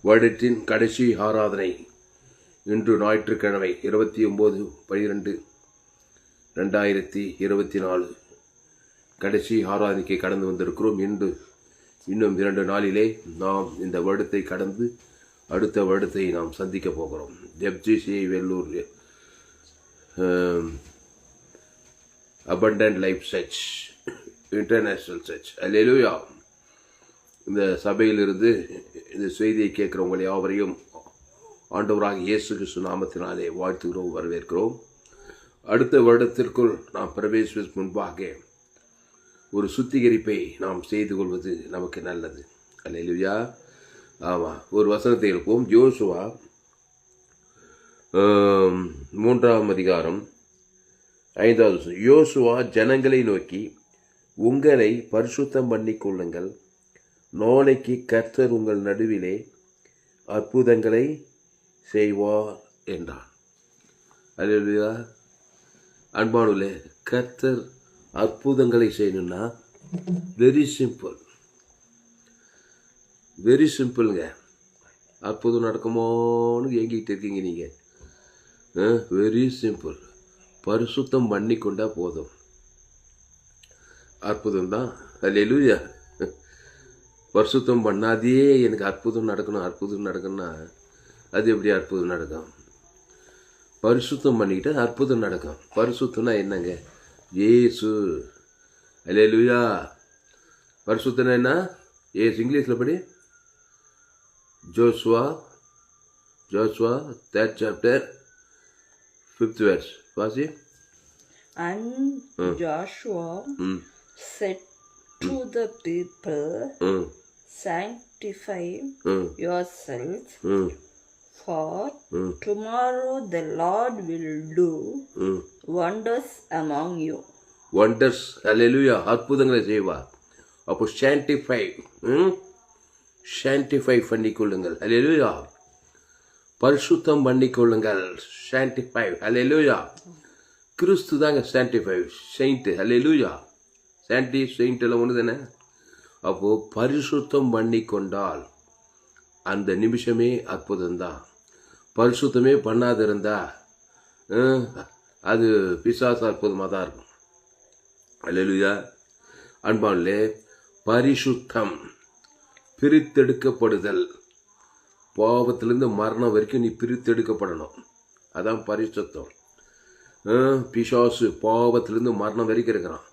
வருடத்தின் கடைசி ஆராதனை இன்று ஞாயிற்றுக்கிழமை 29/12/2024 கடைசி ஆராதனைக்கு கடந்து வந்திருக்கிறோம். இன்னும் 2 நாளிலே நாம் இந்த வருடத்தை கடந்து அடுத்த வருடத்தை நாம் சந்திக்க போகிறோம். FGCI Vellore abundant life church international church hallelujah. இந்த சபையிலிருந்து இந்த செய்தியை கேட்கிறவங்களை யாவரையும் ஆண்டவராக இயேசு கிறிஸ்து நாமத்தினாலே வாழ்த்துகிறோம், வரவேற்கிறோம். அடுத்த வருடத்திற்குள் நாம் பிரவேசிப்பதற்கு முன்பாக ஒரு சுத்திகரிப்பை நாம் செய்து கொள்வது நமக்கு நல்லது. அல்லேலூயா. ஆமாம், ஒரு வசனத்தை இருப்போம். யோசுவா 3ஆம் அதிகாரம் 5வது வசனம். யோசுவா ஜனங்களை நோக்கி, உங்களை பரிசுத்தம் பண்ணி கொள்ளுங்கள், நாளைக்கு கர்த்தர் உங்கள் நடுவிலே அற்புதங்களை செய்வார் என்றான். அல்லேலூயா. அன்பானுள்ளே, கர்த்தர் அற்புதங்களை செய்யணும்னா வெரி சிம்பிள்ங்க. அற்புதம் நடக்குமோன்னு ஏங்கிட்டு இருக்கீங்க நீங்கள். Very simple. பரிசுத்தம் பண்ணி கொண்டா போதும், அற்புதம் தான். அல்லேலூயா. பரிசுத்தம் பண்ணாதே எனக்கு அற்புதம் நடக்கணும்னா அது எப்படி அற்புதம் நடக்கும்? பரிசுத்தம் பண்ணிக்கிட்டு அற்புதம் நடக்கும். பரிசுத்தம்னா என்னங்க? ஏசு. அல்லேலூயா. பரிசுத்தம்னா என்ன? ஏசு. இங்கிலீஷில் படி. Joshua 3rd chapter 5th verse. வாசி. And Joshua said to the people, sanctify yourselves, for tomorrow the Lord will do wonders among you. Wonders. Hallelujah. அற்புதங்களை செய்வார். அப்போ சான்டிஃபை பண்ணிக்கொள்ளுங்கள். ஹல்லேலூயா. பரிசுத்தம் பண்ணிக்கொள்ளுங்கள். சான்டிஃபை. ஹல்லேலூயா. கிறிஸ்து தாங்க சான்டிஃபை, செயின்ட். ஹல்லேலூயா. செயின்ட் எல்லாம் ஒன்று தானே. அப்போது பரிசுத்தம் பண்ணி கொண்டால் அந்த நிமிஷமே அற்புதம்தான். பரிசுத்தமே பண்ணாதிருந்தா அது பிசாசு அற்புதமாக தான் இருக்கும். அல்லேலூயா. அன்பானே, பரிசுத்தம், பிரித்தெடுக்கப்படுதல். பாவத்திலிருந்து மரணம் வரைக்கும் நீ பிரித்தெடுக்கப்படணும். அதான் பரிசுத்தம். பிசாசு பாவத்திலிருந்து மரணம் வரைக்கும் இருக்கிறான்.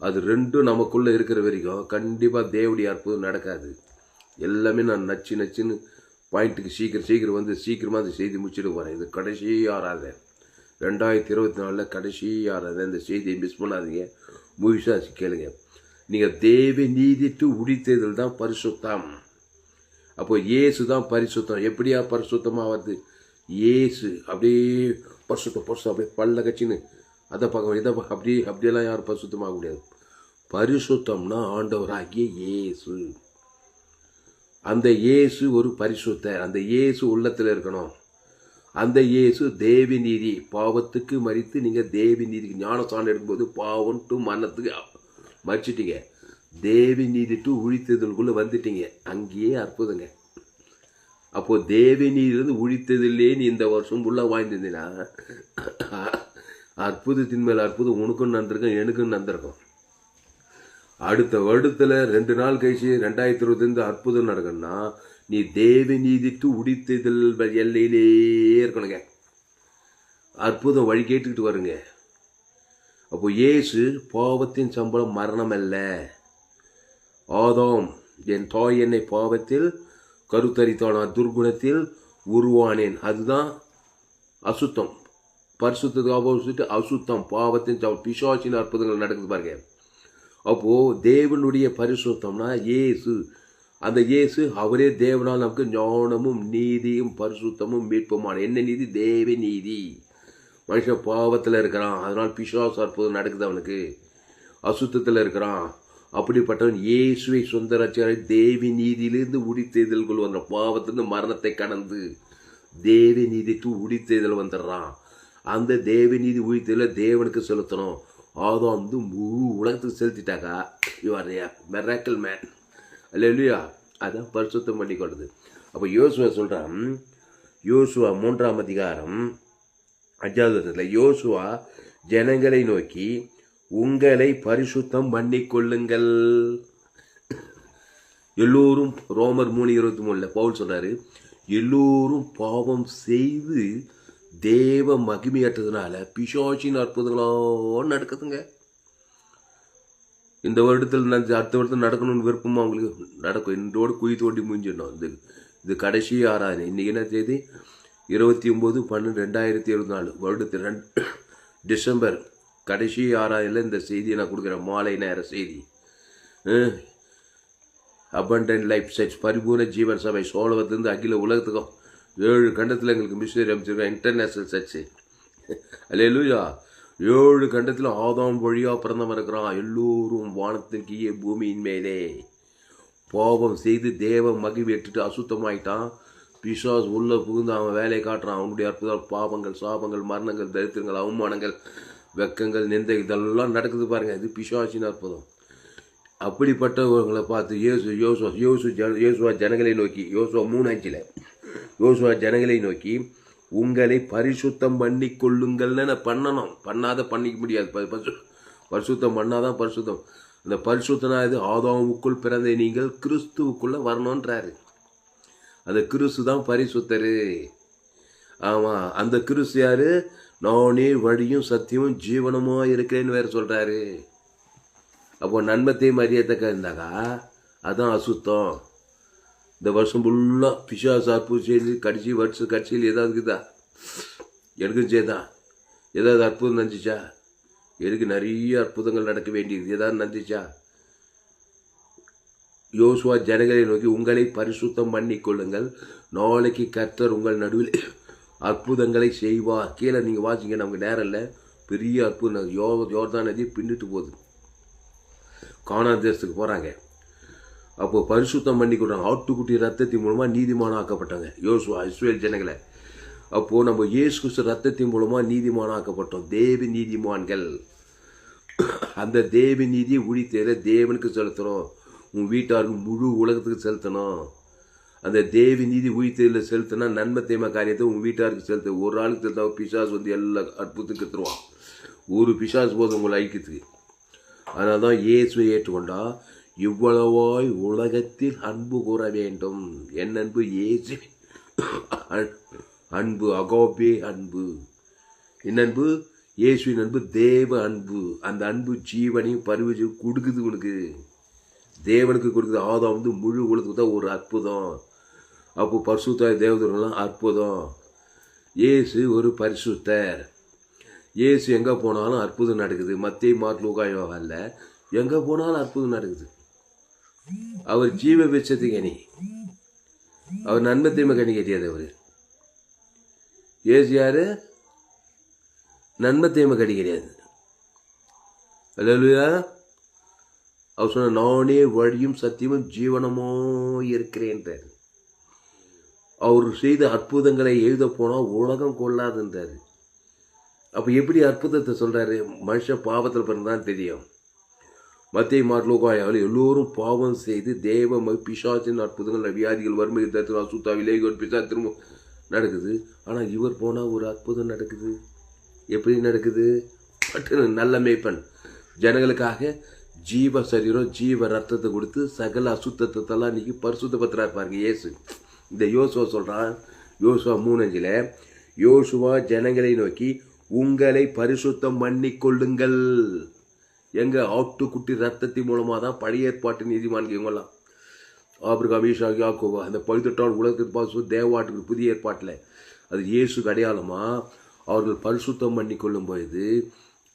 அது ரெண்டும் நமக்குள்ளே இருக்கிற வரைக்கும் கண்டிப்பாக தேவடைய அற்புதம் நடக்காது. எல்லாமே நான் நச்சுன்னு பாயிண்ட்டுக்கு சீக்கிரம் வந்து சீக்கிரமாக அந்த செய்தி முடிச்சுட்டு போகிறேன். இது கடைசி ஆறாத 2024 கடைசி ஆறாத. இந்த செய்தியை மிஸ் பண்ணாதீங்க, முழுசாக கேளுங்க. நீங்கள் தேவ நீதிட்டு உடித்ததில் தான் பரிசுத்தம். அப்போ இயேசு தான் பரிசுத்தம். எப்படியா பரிசுத்தமாக வருது? இயேசு அப்படியே பரிசுத்தம் அப்படியே பல்ல கட்சின்னு அதை பார்க்க இதை அப்படியெல்லாம் யாரும் பரிசுத்தமாக முடியாது. பரிசுத்தம்னா ஆண்டவராகிய இயேசு. அந்த இயேசு ஒரு பரிசுத்தர். அந்த இயேசு உள்ளத்தில் இருக்கணும். அந்த இயேசு தேவி நீதி. பாவத்துக்கு மறித்து நீங்கள் தேவி நீதிக்கு ஞானஸ்தானம் எடுக்கும்போது பாவம் டு மரணத்துக்கு மறிச்சிட்டீங்க. தேவி நீதி டு உழித்ததுக்குள்ளே வந்துட்டீங்க. அங்கேயே அற்புதங்க. அப்போது தேவி நீதிலிருந்து உழித்ததில்லே நீ இந்த வருஷம் ஃபுல்லாக வாழ்ந்திருந்தீங்கன்னா அற்புதத்தின் மேல் அற்புதம் உனக்கும் நடந்திருக்கும், எனக்கும் நடந்திருக்கும். அடுத்த வருடத்தில் 2 நாள் கழிச்சு 2025 அற்புதம் நடக்கணும்னா நீ தேவ நீதிட்டு உடித்ததில் எல்லையிலே இருக்கணுங்க. அற்புதம் வழி கேட்டுக்கிட்டு வருங்க. அப்போ இயேசு பாவத்தின் சம்பளம் மரணம் அல்ல. ஆதாம் என் தாய் என்னை பாவத்தில் கருத்தரித்தான துர்குணத்தில் உருவானேன். அதுதான் அசுத்தம். பரிசுத்தத்துக்கு அசுத்தம், பாவத்தின் பிசாசின் அற்புதங்கள் நடக்குது பாருங்க. அப்போது தேவனுடைய பரிசுத்தம்னா இயேசு. அந்த இயேசு அவரே தேவனால் நமக்கு ஞானமும் நீதியும் பரிசுத்தமும் மீட்புமான. என்ன நீதி? தேவ நீதி. மனுஷன் பாவத்தில் இருக்கிறான், அதனால் பிசாசு அற்புதம் நடக்குது. அவனுக்கு அசுத்தத்தில் இருக்கிறான். அப்படிப்பட்டவன் இயேசுவை சொந்த ரட்சகரை தேவி நீதியிலிருந்து உடித்தெழுதலுக்குள் வந்த பாவத்திலிருந்து மரணத்தை கடந்து தேவ நீதிக்கு உடித்தெழுதல் வந்துடுறான். அந்த தேவ நீதி உயிர்த்தெழுதலை தேவனுக்கு செலுத்தணும். ஆதாம் வந்து முழு உலகத்துக்கு செலுத்திட்டாக்கா you are a miracle man. Hallelujah. அதான் பரிசுத்தம் பண்ணி கொள்வது. அப்போ யோசுவா சொல்கிறான், யோசுவா 3ஆம் அதிகாரம் 5வது வசனத்தில், யோசுவா ஜனங்களை நோக்கி உங்களை பரிசுத்தம் பண்ணி கொள்ளுங்கள். எல்லோரும் ரோமர் 3:23 பவுல் சொல்றாரு, எல்லோரும் பாவம் செய்து தேவ மகிமையற்றதுனால பிசாசின் அற்புதங்களோ நடக்குதுங்க. இந்த வருடத்தில் அடுத்த வருடத்தில் நடக்கணும்னு விருப்பமா அவங்களுக்கு நடக்கும். இன்றோடு குழி தோண்டி முடிஞ்சிடணும். இது கடைசி ஆராதனை. இன்னைக்கு என்ன தேதி? 29/12/2024 வருடத்தில் டிசம்பர் கடைசி ஆராதனையில் இந்த செய்தியை நான் கொடுக்குறேன். மாலை நேர செய்தி. அபண்டன்ட் லைஃப் சர்ச் பரிபூர்ண ஜீவன் சபை சோழவத்திலிருந்து அகில உலகத்துக்கும் 7 கண்டத்தில் எங்களுக்கு மிஷனரி அமைச்சிருக்கோம். International church. அல்லேலூயா. 7 கண்டத்தில் ஆதாம் வழியாக பிறந்தவன் இருக்கிறான். எல்லோரும் வானத்தின் கீழே பூமியின் மேலே பாவம் செய்து தேவ மகிழ்ச்சிட்டு அசுத்தமாயிட்டான். பிசாஸ் உள்ள புகுந்து அவன் வேலையை காட்டுறான். அவனுடைய அற்புதம் பாவங்கள், சாபங்கள், மரணங்கள், தரித்திரங்கள், அவமானங்கள், வெக்கங்கள், நிந்தை இதெல்லாம் நடக்குது பாருங்க. இது பிசாசின் அற்புதம். அப்படிப்பட்டவர்களை பார்த்து யோசுவா ஜனங்களை நோக்கி, யோசுவா 3:5 யோசுவா ஜனங்களை நோக்கி உங்களை பரிசுத்தம் பண்ணி கொள்ளுங்கள்னு பண்ணணும். பண்ணாத பண்ணிக்க முடியாது. பரிசுத்தம் பண்ணாதான் பரிசுத்தம். அந்த பரிசுத்தனா இது ஆதாமுக்குள் பிறந்த நீங்கள் கிறிஸ்துவுக்குள்ள வரணுன்றாரு. அந்த கிறிஸ்து தான் பரிசுத்தரு. ஆமா, அந்த கிறிஸ்து யாரு? நானே வழியும் சத்தியமும் ஜீவனமா இருக்கிறேன்னு வேற சொல்றாரு. அப்போ நன்மத்தையும் அறியத்தக்க இருந்தாக்கா அதான் அசுத்தம். இந்த வருஷம் ஃபுல்லாக பிசாசு அற்புதம் செய்து கடைசியில் ஏதாவது இருக்குதா? எனக்கும் செய்தான். ஏதாவது அற்புதம் நடந்துச்சா? எனக்கு நிறைய அற்புதங்கள் நடக்க வேண்டியது. ஏதாவது நடந்துச்சா? யோசுவா ஜனங்களை நோக்கி உங்களை பரிசுத்தம் பண்ணி கொள்ளுங்கள், நாளைக்கு கர்த்தர் உங்கள் நடுவில் அற்புதங்களை செய்வார். கீழே நீங்கள் வாசிங்க, நமக்கு நேரம் இல்லை. பெரிய அற்புதம். யோர்தான் நதி பின்னிட்டு போகுது. கானான் தேசத்துக்கு போகிறாங்க. அப்போ பரிசுத்தம் பண்ணி கொடுறாங்க. ஆட்டுக்குட்டி ரத்தத்தின் மூலமாக நீதிமானம் ஆக்கப்பட்டாங்க யோசுவா இஸ்ரவேல் ஜனங்களை. அப்போது நம்ம இயேசு கிறிஸ்து ரத்தத்தின் மூலமாக நீதிமானம் ஆக்கப்பட்டோம். தேவி நீதிமான்கள். அந்த தேவி நீதியை உழித்தேர தேவனுக்கு செலுத்தணும். உன் வீட்டாருக்கு முழு உலகத்துக்கு செலுத்தணும். அந்த தேவி நீதி உயிர்த்தேரில் செலுத்தினா நன்மை தேமை காரியத்தை உன் வீட்டாருக்கு செலுத்த. ஒரு ஆளுக்கு செலுத்தா பிசாஸ் எல்லா அற்புதத்துக்கு தருவான். ஒரு பிசாஸ் போதும் உங்களை ஐக்கியத்துக்கு. அதனால தான் இயேசுவை ஏற்றுக்கொண்டா இவ்வளவாய் உலகத்தில் அன்பு கூற வேண்டும். என் அன்பு இயேசு அன்பு, அகோபே அன்பு. என் அன்பு இயேசுவின் அன்பு, தேவ அன்பு. அந்த அன்பு ஜீவனையும் பரிவு கொடுக்குது. உனக்கு தேவனுக்கு கொடுக்குது. ஆதாம் முழு உலகத்துக்கு தான் ஒரு அற்புதம். அப்போ பரிசுத்தாய் தேவதூரெல்லாம் அற்புதம். இயேசு ஒரு பரிசுத்தர். இயேசு எங்கே போனாலும் அற்புதம் நடக்குது. மத்தேயு, மார்க்கு, லூக்கா, யோவான்ல எங்கே போனாலும் அற்புதம் நடக்குது. அவர் ஜீவ விருட்சத்தை கனி. அவர் நன்மை தீமை கனி கட்டியாது. அவர் இயேசு யாரு? நன்மை தீமை கனி கிடையாது. அல்லேலூயா. அவர் சொன்ன நானே வழியும் சத்தியமும் ஜீவனமோ இருக்கிறேன்றார். அவர் செய்த அற்புதங்களை எழுத போனால் உலகம் கொள்ளாதுன்றாரு. அப்போ எப்படி அற்புதத்தை சொல்கிறாரு? மனுஷன் பாவத்தில் பிறந்தான் தெரியும். மத்தேயு, மார்க்கு, லூக்கா எல்லோரும் பாவம் செய்து தேவ பிசாசின் அற்புதங்கள், வியாதிகள், வறுமை, தத்துவ அசுத்தா, விலைகள், பிசா திரும்ப நடக்குது. ஆனால் இவர் போனால் ஒரு அற்புதம் நடக்குது. எப்படி நடக்குது? நல்ல மேய்ப்பன் ஜனங்களுக்காக ஜீவ சரீரம் ஜீவ ரத்தத்தை கொடுத்து சகல அசுத்தத்தெல்லாம் நீக்கி பரிசுத்தப்படுத்துறா இருப்பாருங்க இயேசு. இந்த யோசுவா சொல்கிறான். யோசுவா 3:5 யோசுவா ஜனங்களை நோக்கி உங்களை பரிசுத்தம் பண்ணி கொள்ளுங்கள். எங்க? ஆட்டுக்குட்டி ரத்தத்தின் மூலமாக தான் பழைய ஏற்பாட்டு நீதிமான்கள் இவங்கெல்லாம். ஆபிரகாம், ஈசாக்கு, யாக்கோபு, அந்த 18ஆம் உலகத்துக்கு பாசு தேவாட்டுக்கு புதிய ஏற்பாட்டில் அது இயேசுக்கு அடையாளமாக அவர்கள் பரிசுத்தம் பண்ணி கொள்ளும் பொழுது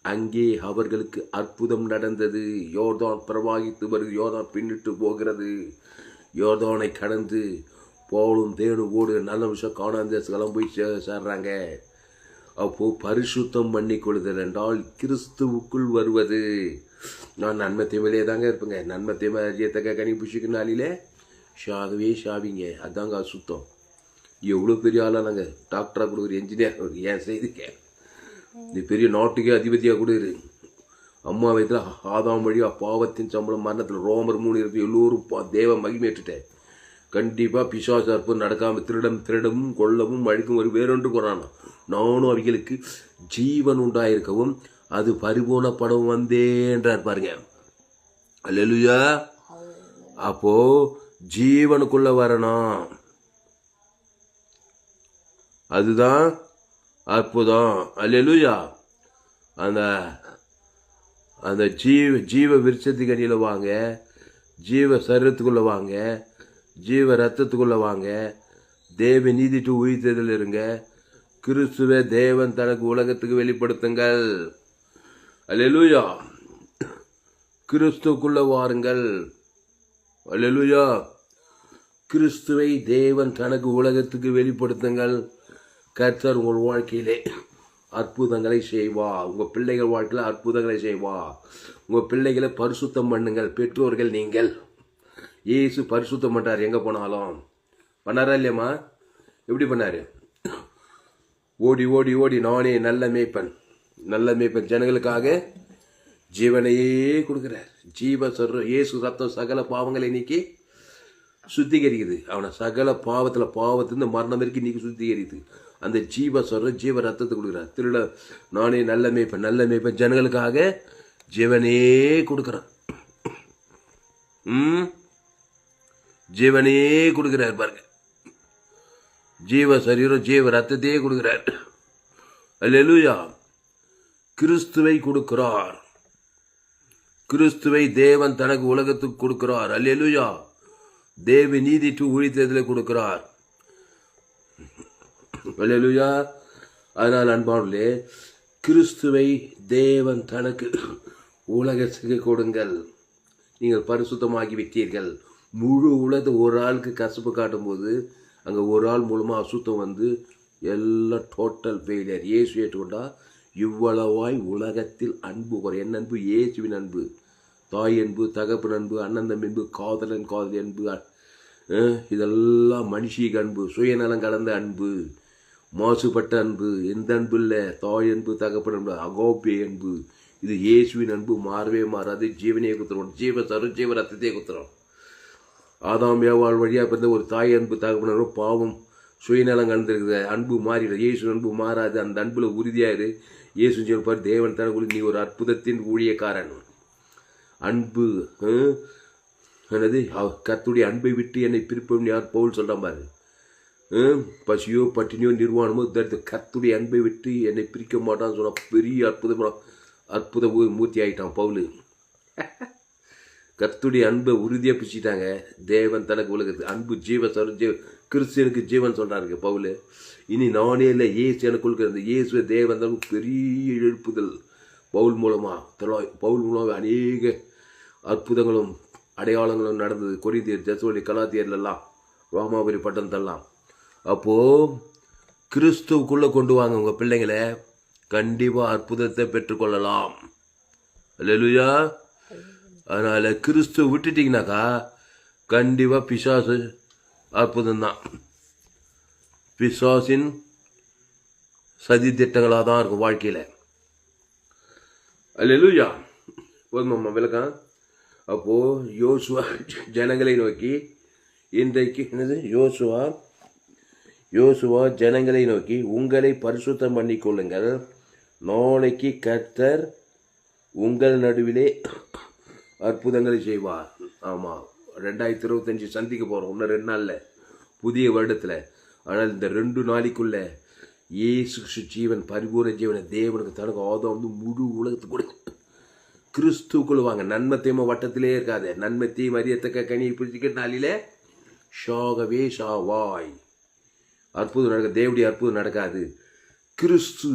அங்கே அவர்களுக்கு அற்புதம் நடந்தது. யோர்தான் பிரவாகித்து வருது. யோர்தான் பின்னிட்டு போகிறது. யோர்தானை கடந்து போலும் தேனு நல்ல விஷயம் காணாந்த தேசங்கள்லாம் போய் சேர்றாங்க. அப்போது பரிசுத்தம் பண்ணி கொள்ளுதல் என்றால் கிறிஸ்துவுக்குள் வருவது. நான் நன்மை தீமையிலே தாங்க இருப்பேங்க. நன்மை தீமை அறியத்தக்க கனி புஷிக்கு நாளிலே ஷாகவே ஷாவிங்க. அதாங்க அசுத்தம். எவ்வளோ பெரிய ஆளாக நாங்கள் டாக்டராக கொடுக்குற, என்ஜினியர் ஏன் செய்துக்க, நீ பெரிய நாட்டுக்கே அதிபதியாக கொடுக்குற. அம்மா வயதில் ஆதாம் வழியாக பாவத்தின் சம்பளம் மரணத்தில் ரோமர் 3 எல்லோரும் தேவ மகிமையேற்றுட்டேன். கண்டிப்பா பிசாசு அற்புதம் நடக்காம திருடவும் கொல்லவும் அழிக்கும் ஒரு வேறொன்று கொறானா. நானும் அவைகளுக்கு ஜீவன் உண்டாயிருக்கவும் அது பரிபூர்ணப்படவும் வந்தேன்றார் பாருங்க. அல்லேலூயா. அப்போ ஜீவனுக்குள்ள வரணும். அதுதான் அற்புதம். அல்லேலூயா. அந்த அந்த ஜீவ விருட்சத்துக்கு அடியில வாங்க, ஜீவ சரீரத்துக்குள்ள வாங்க, ஜீவ ரத்தத்துக்குள்ள வாங்க, தேவ நீதிட்டு உயிர்த்ததில் இருங்க. கிறிஸ்துவ தேவன் தனக்கு உலகத்துக்கு வெளிப்படுத்துங்கள். அல்லேலூயா. கிறிஸ்துக்குள்ள வாருங்கள். அல்லேலூயா. கிறிஸ்துவை தேவன் தனக்கு உலகத்துக்கு வெளிப்படுத்துங்கள். கர்த்தர் உங்கள் வாழ்க்கையிலே அற்புதங்களை செய்வா. உங்க பிள்ளைகள் வாழ்க்கையில அற்புதங்களை செய்வா. உங்க பிள்ளைகளை பரிசுத்தம் பண்ணுங்கள். பெற்றோர்கள் நீங்கள். இயேசு பரிசுத்தம் பண்றாரு எங்க போனாலும். பண்ணாரா இல்லையம்மா? எப்படி பண்ணாரு? ஓடி ஓடி ஓடி நானே நல்ல மேய்ப்பன், நல்ல மேய்ப்பன் ஜனங்களுக்காக ஜீவனையே கொடுக்கிறார். ஜீவ சொல்ற இயேசு ரத்தம் சகல பாவங்களை நீக்கி சுத்திகரிக்குது. அவனை சகல பாவத்திலிருந்து மரணம் வரைக்கும் நீக்கி சுத்திகரிக்குது. அந்த ஜீவ சொல்ற ஜீவ ரத்தத்தை கொடுக்குறார். திருட நானே நல்ல மேய்ப்பன் ஜனங்களுக்காக ஜீவனே கொடுக்கிறான். ஜீவனே கொடுக்கிறார் பாருங்க. ஜீவ சரீரம் ஜீவ ரத்தத்தையே கொடுக்கிறார். அல்லேலூயா. கிறிஸ்துவை கொடுக்கிறார். கிறிஸ்துவை தேவன் தனக்கு உலகத்துக்கு கொடுக்கிறார். அல்லேலூயா. தேவ நீதி டு உழித்ததில் கொடுக்கிறார். அல்லேலூயா. அதனால் அன்பானவர்களே, கிறிஸ்துவை தேவன் தனக்கு உலகத்துக்கு கொடுங்கள். நீங்கள் பரிசுத்தமாகி விட்டீர்கள். முழு உலகத்தை ஒரு ஆளுக்கு கசப்பு காட்டும் போது அங்கே ஒரு ஆள் மூலமாக அசுத்தம் வந்து எல்லாம் டோட்டல் ஃபெயிலியர். இயேசு ஏற்றுக்கொண்டா இவ்வளவாய் உலகத்தில் அன்பு குறை. என் அன்பு? இயேசுவின் அன்பு. தாய் அன்பு, தகப்பன் அன்பு, அண்ணன் தம்பி அன்பு, காதலன் காதலி அன்பு, இதெல்லாம் மனுஷிக அன்பு, சுயநலம் கலந்த அன்பு, மாசுபட்ட அன்பு. எந்த அன்பு இல்லை. தாய் அன்பு, தகப்பன் அன்பு, அகோபே அன்பு. இது இயேசுவின் அன்பு. மாறவே மாறாது. ஜீவனையே குத்துறோம். ஜீவ ரத்தத்தையே குத்துறோம். ஆதாம் ஏவாள் வழியா பிறந்த ஒரு தாய் அன்பு, தகப்பன் அன்பு, பாவம் சுயநலம் கலந்துருக்குது. அன்பு மாறிடும். இயேசு அன்பு மாறாது. அந்த அன்புல உறுதியாயிரு. இயேசு சொல்பார், தேவன் தனக்குள்ள நீ ஒரு அற்புதத்தின் ஊழியக்காரன். அன்பு என்னது? கர்த்தருடைய அன்பை விட்டு என்னை பிரிப்போம் யார்? பவுல் சொல்றான் பாரு. பசியோ பட்டினியோ நிர்வாணமோ கர்த்தருடைய அன்பை விட்டு என்னை பிரிக்க மாட்டான்னு சொன்னா பெரிய அற்புத மூர்த்தி ஆகிட்டான் பவுலு. கர்த்தருடைய அன்பை உறுதியா பிடிச்சிட்டாங்க. தேவன் தனக்கு உலகத்து அன்பு ஜீவ கிறிஸ்தியனுக்கு ஜீவன் சொல்றாருங்க பவுலு. இனி நானே இல்லை, இயேசு எனக்குள்ள இயேசு தேவன் தனக்கு பெரிய எழுப்புதல் பவுல் மூலமாக அநேக அற்புதங்களும் அடையாளங்களும் நடந்தது. கொரிந்தியர், தெசலோனிக்கே, கலாத்தியர்லாம், ரோமாபுரி பட்டணத்தெல்லாம். அப்போ கிறிஸ்துவுக்குள்ள கொண்டு வாங்க உங்க பிள்ளைங்களை. கண்டிப்பா அற்புதத்தை பெற்றுக்கொள்ளலாம். அல்லேலூயா. அதனால கிறிஸ்துவ விட்டுட்டீங்கன்னாக்கா கண்டிப்பா பிசாசு அற்புதம் தான். பிசாசின் சதி திட்டங்களாக தான் இருக்கும் வாழ்க்கையில. அல்லேலூயா. போதுமாம்மா விளக்கம்? அப்போ யோசுவா ஜனங்களை நோக்கி இன்றைக்கு என்னது? யோசுவா ஜனங்களை நோக்கி உங்களை பரிசுத்தம் பண்ணிக்கொள்ளுங்கள். நாளைக்கு கர்த்தர் உங்கள் நடுவிலே அற்புதங்களை செய்வார். ஆமாம், 2025 சந்திக்க போகிறோம். இன்னும் 2 நாளில், புதிய வருடத்தில். ஆனால் இந்த 2 நாளைக்குள்ள இயேசு ஜீவன், பரிபூர்ண ஜீவனை தேவனுக்கு தனக்கு ஆதாம் முழு உலகத்துக்கு கொடுங்க. கிறிஸ்துக்குள்ள வாங்க. நன்மத்தையுமா வட்டத்திலே இருக்காது. நன்மத்தையும் அறியத்தக்க கனியை பிடிச்சிக்க நாளிலே ஷாகவே ஷாவாய். அற்புதம் நடக்க தேவடைய அற்புதம் நடக்காது. கிறிஸ்து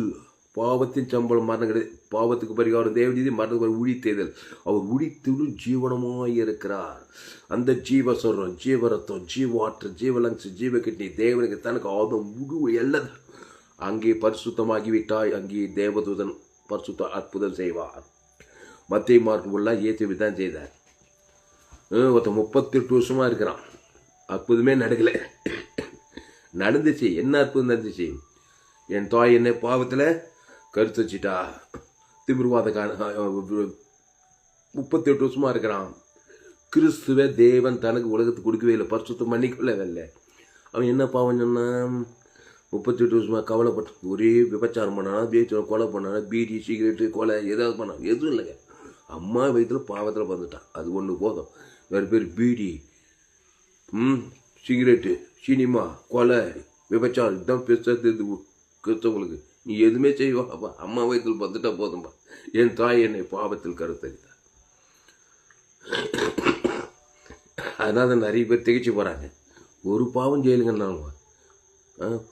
பாவத்தின் சம்பளம் மரணம் கிடையாது. பாவத்துக்கு பரிகாரம் தேவநீதி, மரணத்துக்கு உழித்தேதல். அவர் உழித்தலும் ஜீவனமாய் இருக்கிறார். அந்த ஜீவ சொல்றோம், ஜீவரத்தம், ஜீவாற்றல், ஜீவலங்ஸ், ஜீவ கிட்னி தேவனுக்கு தனக்கு ஆதம் முழு எல்லாம் அங்கே பரிசுத்தமாகிவிட்டாய். அங்கே தேவதூதன் பரிசுத்த அற்புதம் செய்வார். மத்திய மார்க்கம் உள்ள இயேசுவை தான் செய்தார். ஒருத்தன் 38 வருஷமா இருக்கிறான். அற்புதமே நடக்கல. நடந்துச்சு. என்ன அற்புதம் நடந்துச்சு? என் தாய் என்ன பாவத்தில் கருத்து வச்சிட்டா. திமிர்வாத 38 வருஷமா இருக்கிறான். கிறிஸ்துவ தேவன் தனக்கு உலகத்துக்கு கொடுக்கவே இல்லை, பரிசுத்தம் பண்ணிக்கொள்ளவே இல்லை. அவன் என்ன பாவம் சொன்னான்? 38 வருஷமாக கவலைப்பட்டு ஒரே விபச்சாரம் பண்ணானா, பேச்சு கொலை பண்ணானா, பீடி சிகரெட்டு கொலை ஏதாவது பண்ணான், எதுவும் இல்லைங்க. அம்மா வயிற்றில் பாவத்தில் வந்துட்டான். அது ஒன்று போதும். வேறு பேர் பீடி, சிகரெட்டு, சினிமா, கொலை, விபச்சாரம் இதுதான் பெருசாக கிறிஸ்தவங்களுக்கு. நீ எதுவுமே செய்வா, அப்பா அம்மா வயிற்றில் வந்துட்டா போதும்பா. என் தாய் என்னை பாவத்தில் கருத்தரித்தார். அதனால நிறைய பேர் திகைச்சு போகிறாங்க. ஒரு பாவம் செய்யலுங்கன்னாங்க,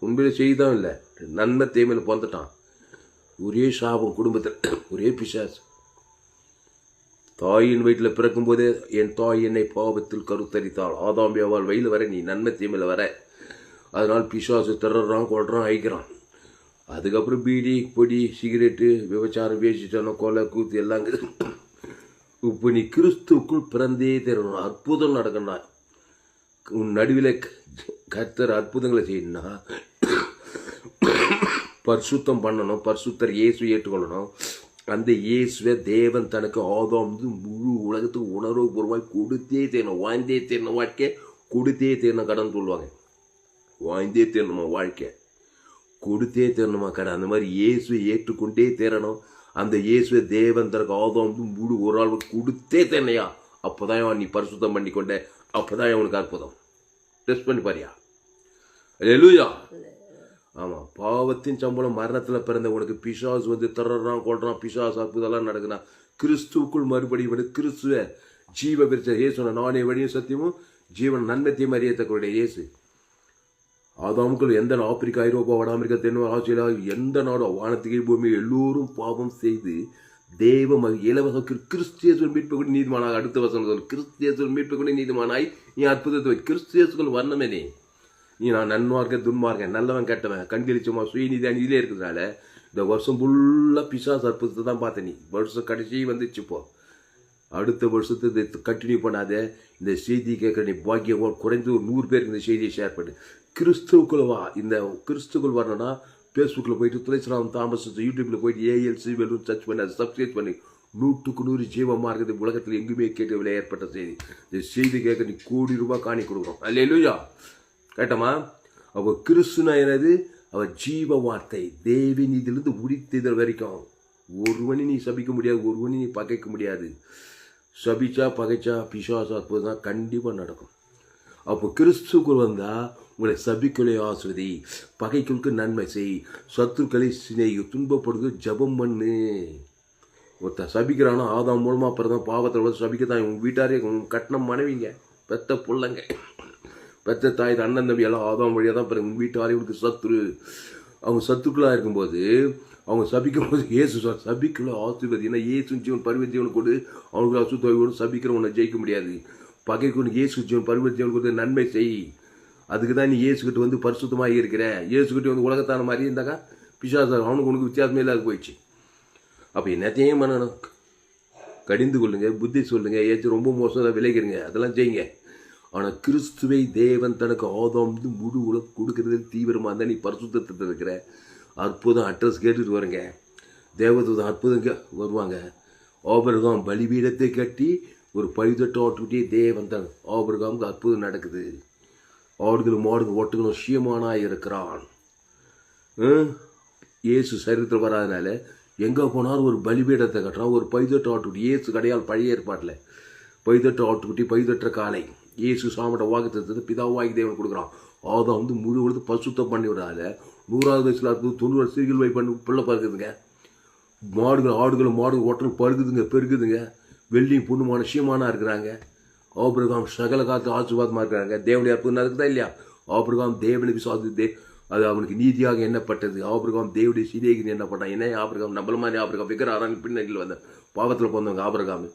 உண்மையில செய்தான் இல்லை, நன்மை தேமையில் பிறந்துட்டான். ஒரே சாபம் குடும்பத்தில், ஒரே பிசாசு. தாயின் வயிற்றில் பிறக்கும் போதே என் தாய் என்னை பாவத்தில் கருத்தரித்தாள். ஆதாம்பியாவால் வயலில் வர நீ நன்மை தீமையில் வர. அதனால் பிசாசு திறறான், கொள்றான், அழிக்கிறான். அதுக்கப்புறம் பீடி பொடி சிகரெட்டு விபச்சாரம் பேசிட்டானோ கொலை கூத்து எல்லாம். இப்போ நீ கிறிஸ்துக்குள் பிறந்தே தரணும். அற்புதம் நடக்கணும். உன் நடுவில் கர்த்தர் அற்புதங்களை செய்யணும்னா பரிசுத்தம் பண்ணணும். பரிசுத்தர் இயேசு ஏற்றுக்கொள்ளணும். அந்த இயேசுவை தேவன் தனக்கு ஆதாம் முழு உலகத்துக்கு உணர்வுபூர்வமாய் கொடுத்தே தேரணும். வாழ்ந்தே தேரணும். வாழ்க்கை கொடுத்தே தேரணும். கடன் சொல்லுவாங்க. வாழ்ந்தே தேரணுமா வாழ்க்கை, கொடுத்தே தேரணுமா கடன். அந்த மாதிரி இயேசுவை ஏற்றுக்கொண்டே தேரணும். அந்த இயேசுவை தேவன் தனக்கு ஆதாம் முழு ஒரு ஆள் கொடுத்தே தேனையா. அப்போதான் நீ பரிசுத்தம் பண்ணி கொண்ட. அப்போதான் உனக்கு அற்புதம். டெஸ்ட் பண்ணி பாரியா. அல்லேலூயா. ஆமாம், பாவத்தின் சம்பளம் மரணத்தில் பிறந்த உனக்கு பிசாசு வந்து தர்றான், கொள்றான், பிசாசு அற்புதம்லாம் நடக்குனா கிறிஸ்துவுக்குள் மறுபடியும் வந்து கிறிஸ்துவ ஜீவ பிரிச்ச இயேசு நானே வழியும் சத்தியமும் ஜீவன் நன்மைத்தையும் அறியத்தக்கூடிய இயேசு. ஆதாமுக்குள் எந்த ஆப்பிரிக்கா, ஐரோப்பா, வட அமெரிக்கா, தென் ஆஸ்திரேலியா, எந்த நாடும் வானத்துக்கு பூமி எல்லோரும் பாவம் செய்து தேவ இலவச கிறிஸ்தியேசுவல் மீட்பு கூட நீதிமானாக. அடுத்த வசனம் சொல்லு, கிறிஸ்தியேசுவல் மீட்பு கூட நீதிமானாய் நீ அற்புதத்தை கிறிஸ்தியேசுக்குள் வரணுமே. நீ நான் நன்மார்க்க துன்மார்க்கேன், நல்லவன் கெட்டவன், கண்களிச்சமா சுயநிதியான இதிலே இருக்கிறதுனால இந்த வருஷம் ஃபுல்லாக பிசாசு அற்புதத்தை தான் பார்த்த. நீ வருஷம் கடைசி வந்துச்சுப்போ. அடுத்த வருஷத்தை இதை கண்டினியூ பண்ணாத. இந்த செய்தி கேட்குற நீ பாக்கியம் குறைந்து ஒரு 100 பேருக்கு இந்த செய்தியை ஷேர் பண்ணு. கிறிஸ்துவுக்குள்ள வா. இந்த கிறிஸ்துக்குள் வரணும்னா ஃபேஸ்புக்கில் போயிட்டு துளைசிராம் தாமஸ் யூடியூப்பில் போயிட்டு ALC வெல்லும் சர்ச் பண்ணி அதை சப்ஸ்கிரைப் பண்ணி 100க்கு 100 ஜீவமாக இருக்குது. உலகத்தில் எங்குமே கேட்கவில்லை ஏற்பட்ட செய்தி. இந்த செய்தி கேட்க நீ கோடி ரூபாய் காணி கொடுக்குறோம். அல்லேலூயா. கேட்டமா? அவள் கிறிஸ்துனா என்னது? அவள் ஜீவ வார்த்தை. தேவின் இதிலிருந்து உரித்ததல் வரைக்கும் ஒருவனி நீ சபிக்க முடியாது, ஒருவனி நீ பகைக்க முடியாது. சபிச்சா பகைச்சா பிசாசு அற்புதம் தான் கண்டிப்பாக நடக்கும். அப்போ கிறிஸ்துக்குள் வந்தால் உங்களை சபிக்களை ஆசிர்வதி, பகைகளுக்கு நன்மை செய், சத்துருக்களை சிநேகி, துன்பப்படுது ஜபம் பண்ணு. ஒருத்தன் சபிக்கிறானா ஆதாம் மூலமாக பிறந்தான் பாவத்தில் வந்து சபிக்கத்தான். உங்கள் வீட்டாரே கட்டின மனைவிங்க, பெத்த பிள்ளைங்க, பெத்த தாய், அண்ணன் தம்பி எல்லாம் ஆதாம் வழியாக தான் பிறகு உங்கள் வீட்டாரே உங்களுக்கு சத்துரு. அவங்க சத்துக்களாக இருக்கும்போது அவங்க சபிக்கும் போது இயேசு சபிக்கல ஆசிர்வதி. ஏன்னா இயேசு ஜீவன் பருவ ஜீவன் கொடு அவனுக்கு அசுத்தோடு சபிக்கிறவனை ஜெயிக்க முடியாது. பகைக்கு இயேசு ஜீவன் பருவ ஜீவன் கொடுத்து நன்மை செய். அதுக்கு தான் நீ இயேசுக்கிட்ட வந்து பரிசுத்தமாக இருக்கிற. இயேசுக்கிட்ட வந்து உலகத்தான மாதிரி இருந்தாக்கா பிசாசு அவனுக்கு உனக்கு வித்தியாசமே இல்லாத போயிடுச்சு. அப்போ என்னத்தையும் பண்ணணும்? கடிந்து கொள்ளுங்க, புத்தி சொல்லுங்க, ஏதாச்சும் ரொம்ப மோசம் விளைக்கிறீங்க, அதெல்லாம் செய்யுங்க. ஆனால் கிறிஸ்துவை தேவன் தனக்கு ஆதாம் முழு உலகம் கொடுக்கறது தீவிரமாக இருந்தால் நீ பரிசுத்தத்தில் இருக்கிற. அற்புதம் அட்ரஸ் கேட்டுட்டு வருங்க. தேவதூதம் அற்புதங்க வருவாங்க. ஆபிரகாம் பலிபீடத்தை கட்டி ஒரு பழுதட்டு ஆட்டுக்கிட்டே தேவன் தான் ஆபிரகாமுக்கு அற்புதம் நடக்குது. ஆடுகளும் மாடுகளும் ஒட்டுகளும் சீமானாக இருக்கிறான். இயேசு சரீரத்தில் வராதனால எங்கே போனாலும் ஒரு பலிபீடத்தை கட்டுறான். ஒரு பழுதட்டு ஆட்டுக்குட்டி இயேசு கடையால் பழைய ஏற்பாட்டில் பழுதட்டு ஆட்டுக்குட்டி பழுதற்ற காலை இயேசு சாமட்ட வாக்குத்தத்தத்தை பிதாவாகி தேவன் கொடுக்குறான். ஆதாம் வந்து முழு உலகத்தை பரிசுத்தம் பண்ணி விடாத 100வது வயசில் இருக்குது 90 வருஷம் வை பண்ணி பிள்ளை பறக்குதுங்க. மாடுகள் ஆடுகளும் மாடுகள் ஓட்டலும் பருகுதுங்க, பெருகுதுங்க. வெள்ளியும் பொண்ணுமான சீமானா இருக்கிறாங்க. ஆபிரகாம் சகல காலத்தில் ஆசீர்வாதமாக இருக்கிறாங்க. தேவனுடைய அற்புதம் இருக்குதா இல்லையா? ஆபிரகாம் தேவனை விசுவாசித்து அது அவனுக்கு நீதியாக எண்ணப்பட்டது. ஆபிரகாம் தேவனுடைய சிநேகிதன் எண்ணப்பட்டான். என்ன ஆபிரகாம் நம்மள மாதிரி ஆபிரகாம் விக்கிரம் பின்னணியில் வந்த பாவத்தில் பிறந்தவங்க ஆபிரகாம்.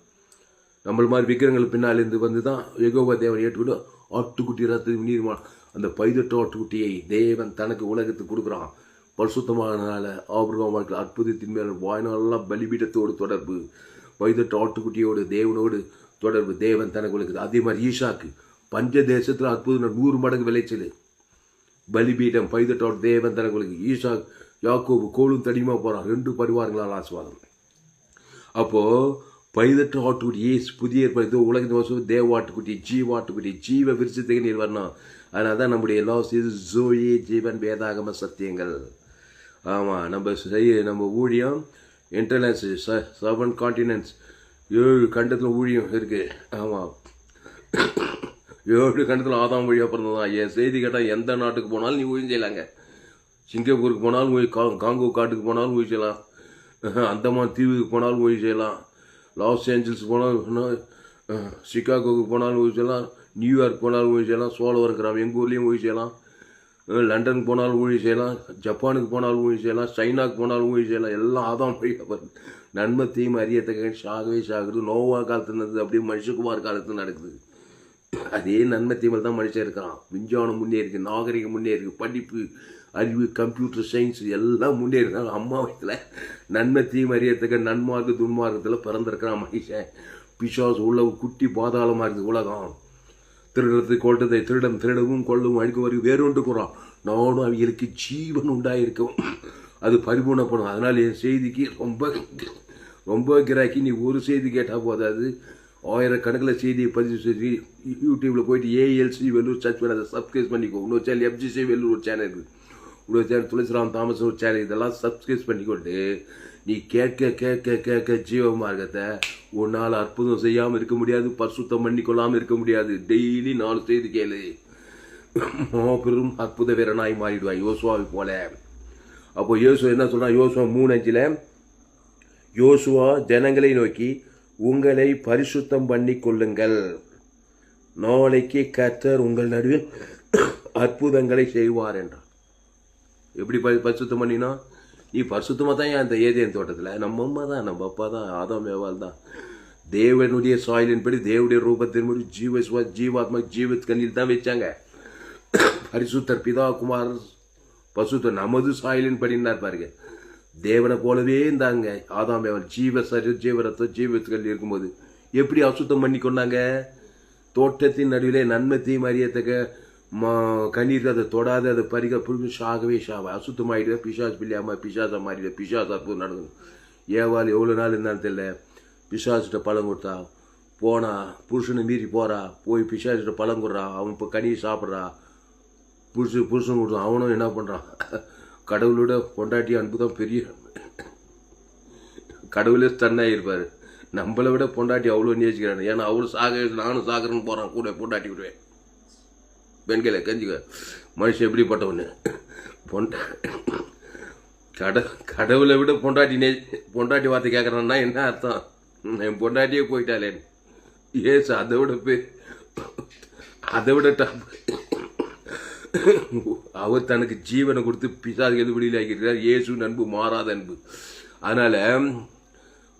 நம்மள மாதிரி விக்கிரங்கள் பின்னாலேருந்து வந்து தான் யெகோவா தேவன் ஏற்றுக்கிட்டு ஆட்டுக்குட்டி ரத்த நீர்மா அந்த பைதட்டு ஆட்டுக்குட்டியை தேவன் தனக்கு உலகத்துக்கு கொடுக்குறான். பரிசுத்தமானனால ஆபிரகாம் வாழ்க்கையில் அற்புதத்தின் மேல் வாய்நாளெல்லாம் பலிபீடத்தோடு தொடர்பு, பைதட்டு ஆட்டுக்குட்டியோடு தேவனோடு தொடர்பு தேவன் தனக்கு உலகத்து. அதே மாதிரி ஈசாக்கு பஞ்ச தேசத்தில் அற்புதம் 100 மடங்கு விளைச்சல். பலிபீடம் பைதட்டோடு தேவன் தனக்கு உலகு. ஈசாக் யாக்கோபு கோலும் தடியுமா போகிறான். 2 பரிவாரங்களால் ஆசீர்வாதம். அப்போது பைதட்டு ஆட்டுக்குட்டி ஏசு புதிய ஏற்பாடு உலகத்து தேவாட்டுக்குட்டி ஜீவாட்டுக்குட்டி ஜீவ விருச்சத்துக்கு நீர் வரணும். அதனால தான் நம்முடைய எல்லா ஜோயே ஜீவன் வேதாகம சத்தியங்கள். ஆமாம், நம்ம ஊழியம் இன்டர்நேஷனல் 7 கான்டினென்ட்ஸ் 7 கண்டத்தில் ஊழியம் இருக்குது. ஆமாம், 7 கண்டத்தில் ஆதாம் வழியாக பிறந்ததான். என் செய்தி கேட்டால் எந்த நாட்டுக்கு போனாலும் நீ ஊழியம் செய்யலாங்க. சிங்கப்பூருக்கு போனாலும் காங்கோ காட்டுக்கு போனாலும் ஊழி செய்யலாம். அந்தமான் தீவுக்கு போனாலும் ஊழி செய்யலாம். லாஸ் ஏஞ்சல்ஸ் போனாலும், சிகாகோவுக்கு போனாலும் ஊழி செய்யலாம். நியூயார்க் போனாலும் ஊழி செய்யலாம். சோழவரம் கிராமம் எங்கள் ஊர்லேயும் ஊழி செய்யலாம். லண்டனுக்கு போனாலும் ஊழி செய்யலாம். ஜப்பானுக்கு போனாலும் ஊழி செய்யலாம். சைனாக்கு போனாலும் ஊழி செய்யலாம். எல்லாம் ஆதாம் வழியாக நன்மை தீமை அறியத்தக்க சாகவே சாகுது. நோவா காலத்தில் நடந்தது அப்படியே மனுஷகுமார் காலத்தில் நடக்குது. அதே நன்மை தீமையில் தான் மனுஷன் இருக்கிறான். விஞ்ஞானம் முன்னேறிக்கு, நாகரிகம் முன்னேறிக்கு, படிப்பு அறிவு கம்ப்யூட்டர் சயின்ஸ் எல்லாம் முன்னேறினாலும் அம்மா வயத்தில் நன்மை தீமை அறியத்தக்க நன்மார்க்கு துன்மார்க்கத்தில் பிறந்திருக்கிறான் மனுஷன். பிசாசு உள்ள குட்டி பாதாளமாக இருக்குது உலகம். திருடத்தை கொள்றதை திருடவும் கொள்ளவும் அழிக்கும் வரைக்கும் வேறொன்று கூறான். நானும் அவங்களுக்கு ஜீவன் உண்டாயிருக்கும், அது பரிபூர்ணப்படும். அதனால் என் செய்திக்கு ரொம்ப கிராக்கி. நீ ஒரு செய்தி கேட்டால் போதாது, ஆயிரக்கணக்கில் செய்தியை பதிவு செஞ்சு யூடியூப்பில் போயிட்டு ஏஎல்சி வெல்லூர் சர்ச் பண்ணி அதை சப்ஸ்கிரைப் பண்ணிக்கோ. இன்னொரு சேனல் எஃப்ஜிசி வெல்லூர் ஒரு சேனல் இருக்குது, இன்னொரு சேனல் துளசிராம் தாமஸ் ஒரு சேனல். இதெல்லாம் சப்ஸ்கிரைப் பண்ணிக்கொண்டு நீ கேட்க கேட்க கேட்க ஜீவ மார்க்கத்தை உன்னால் அற்புதம் செய்யாமல் இருக்க முடியாது, பரிசுத்தம் பண்ணிக்கொள்ளாமல் இருக்க முடியாது. டெய்லி 4 செய்தி கேளு, பெரும் அற்புத வீரனாய் மாறிடுவான் யோசுவாவை போல. அப்போ யோசுவா என்ன சொல்றான்? யோசுவா 3:5 யோசுவா ஜனங்களை நோக்கி உங்களை பரிசுத்தம் பண்ணி கொள்ளுங்கள், நாளைக்கு கர்த்தர் உங்கள் நடுவில் அற்புதங்களை செய்வார் என்றார். எப்படி பரிசுத்தம் பண்ணினா? நீ பரிசுத்தமாக தான் அந்த ஏதேன் தோட்டத்தில் நம்ம அம்மா தான், நம்ம அப்பா தான், ஆதாம் ஏவாள் தான் தேவனுடைய சாயலின்படி தேவனுடைய ரூபத்தின்படி ஜீவாத்மா ஜீவத்கண்ணில் தான் வச்சாங்க. பரிசுத்தர் பிதா குமார் பசுத்தர் நமது சாயலின் படினார் பாருங்க. தேவனை போலவே இருந்தாங்க ஆதாம் ஏவாள். ஜீவரத்தம் ஜீவத்கண்ணில் இருக்கும்போது எப்படி அசுத்தம் பண்ணி கொண்டாங்க? தோட்டத்தின் நடுவிலே நன்மை தீமை அறியத்தக்க கண்ணீர் அதை தொடாத அதை பறிக்க புரிஞ்சு சாகவே அசுத்தமாயிடுவேன். பிசாஸ் பிள்ளையாம பிசாசா மாறிடுவேன். பிசாஸ் அற்புதம் நடக்கணும். ஏவாள் எவ்வளோ நாள் இருந்தாலும் தெரியல, பிசாசிட்ட பழம் கொடுத்தா போனா, புருஷனை மீறி போறா, போய் பிசாசிட்ட பழம் கொடுறா, அவன் இப்போ கனியை சாப்பிட்றா, புருஷன் கொடுத்தான், அவனும் என்ன பண்ணுறான்? கடவுளோட பொண்டாட்டி அன்பு தான் பெரிய, கடவுளே தன்னாக இருப்பார். நம்மளை விட பொண்டாட்டி அவ்வளோ நேசிக்கிறான். ஏன்னா அவரு நானும் சாகிறேன்னு போகிறான், கூட பொண்டாட்டி விடுவேன். பெண்களை கஞ்சிக்க மனுஷன் எப்படிப்பட்டவனு? கடவுளை விட பொண்டாட்டி வார்த்தை கேட்குறான்னா என்ன அர்த்தம்? என் பொண்டாட்டியே போயிட்டாலே ஏசு அதை விட டாப். அவர் தனக்கு ஜீவனை கொடுத்து பிசாசுக்கு எது வெளியில் ஆக்கியிருக்கிறார். இயேசு அன்பு மாறாத அன்பு. அதனால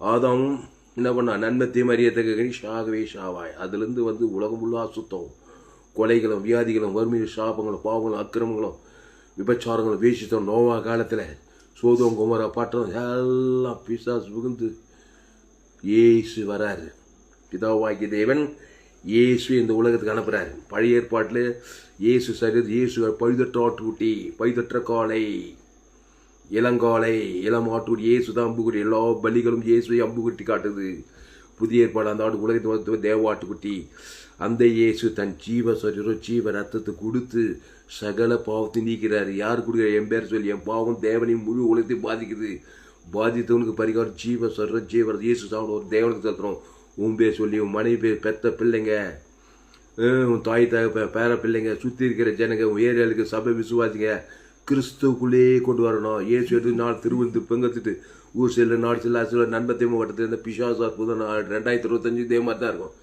ஆதாமும் என்ன பண்ணா? நன்மை தீமை அறியத்தக்க சாகவே சாவாய். அதுலேருந்து உலகம் ஃபுல்லாக சுத்தம், கொலைகளும் வியாதிகளும் வறுமையும் சாபங்களும் பாவங்களும் அக்கிரமங்களும் விபச்சாரங்களும் வேசித்தோம். நோவா காலத்தில் சோதோம் குமரா பாட்டம் எல்லாம் பிசாசு புகுந்து இயேசு வராரு. பிதாவாகிய தேவன் இயேசு இந்த உலகத்துக்கு அனுப்புறாரு. பழைய ஏற்பாட்டில் இயேசு சரீரம், இயேசு பழுதற்ற ஆட்டுக்குட்டி, பழுதற்ற காளை, இளங்காளை, இளம் ஆட்டுக்குட்டி, இயேசு தான் அம்புக்குட்டி. எல்லா பலிகளும் இயேசுவை அம்புக்குட்டி காட்டுது. புதிய ஏற்பாடு அந்த ஆட்டு உலகத்தை தேவாட்டுக்குட்டி. அந்த இயேசு தன் ஜீவ சரீரம் ஜீவ ரத்தத்தை கொடுத்து சகல பாவத்தை நீக்கிறாரு. யார் கொடுக்குற? என் பேர் சொல்லி. என் பாவம் தேவனையும் முழு உலகத்தையும் பாதிக்குது. பாதித்தவனுக்கு பரிகாரம் ஜீவ சரீரம் ஜீவ இயேசு சாப்பிட ஒரு தேவனுக்கு செலுத்துறோம். உன் பேர் சொல்லி, உன் மனைவி பேர், பெத்த பிள்ளைங்க, உன் தாய் பேர பிள்ளைங்க, சுற்றி இருக்கிற ஜனங்க, உன் ஏரியாளுக்கு சபை விசுவாசிங்க கிறிஸ்துவுக்குள்ளேயே கொண்டு வரணும். இயேசு எடுத்து நாள் திருவந்து பெங்கத்துட்டு ஊர் செல்ல நாடு செல்ல ஆசிரியர் நண்பத்தையும் வட்டத்தில் இந்த பிசாசு அற்புதம் 2025 இதே மாதிரி தான் இருக்கும்.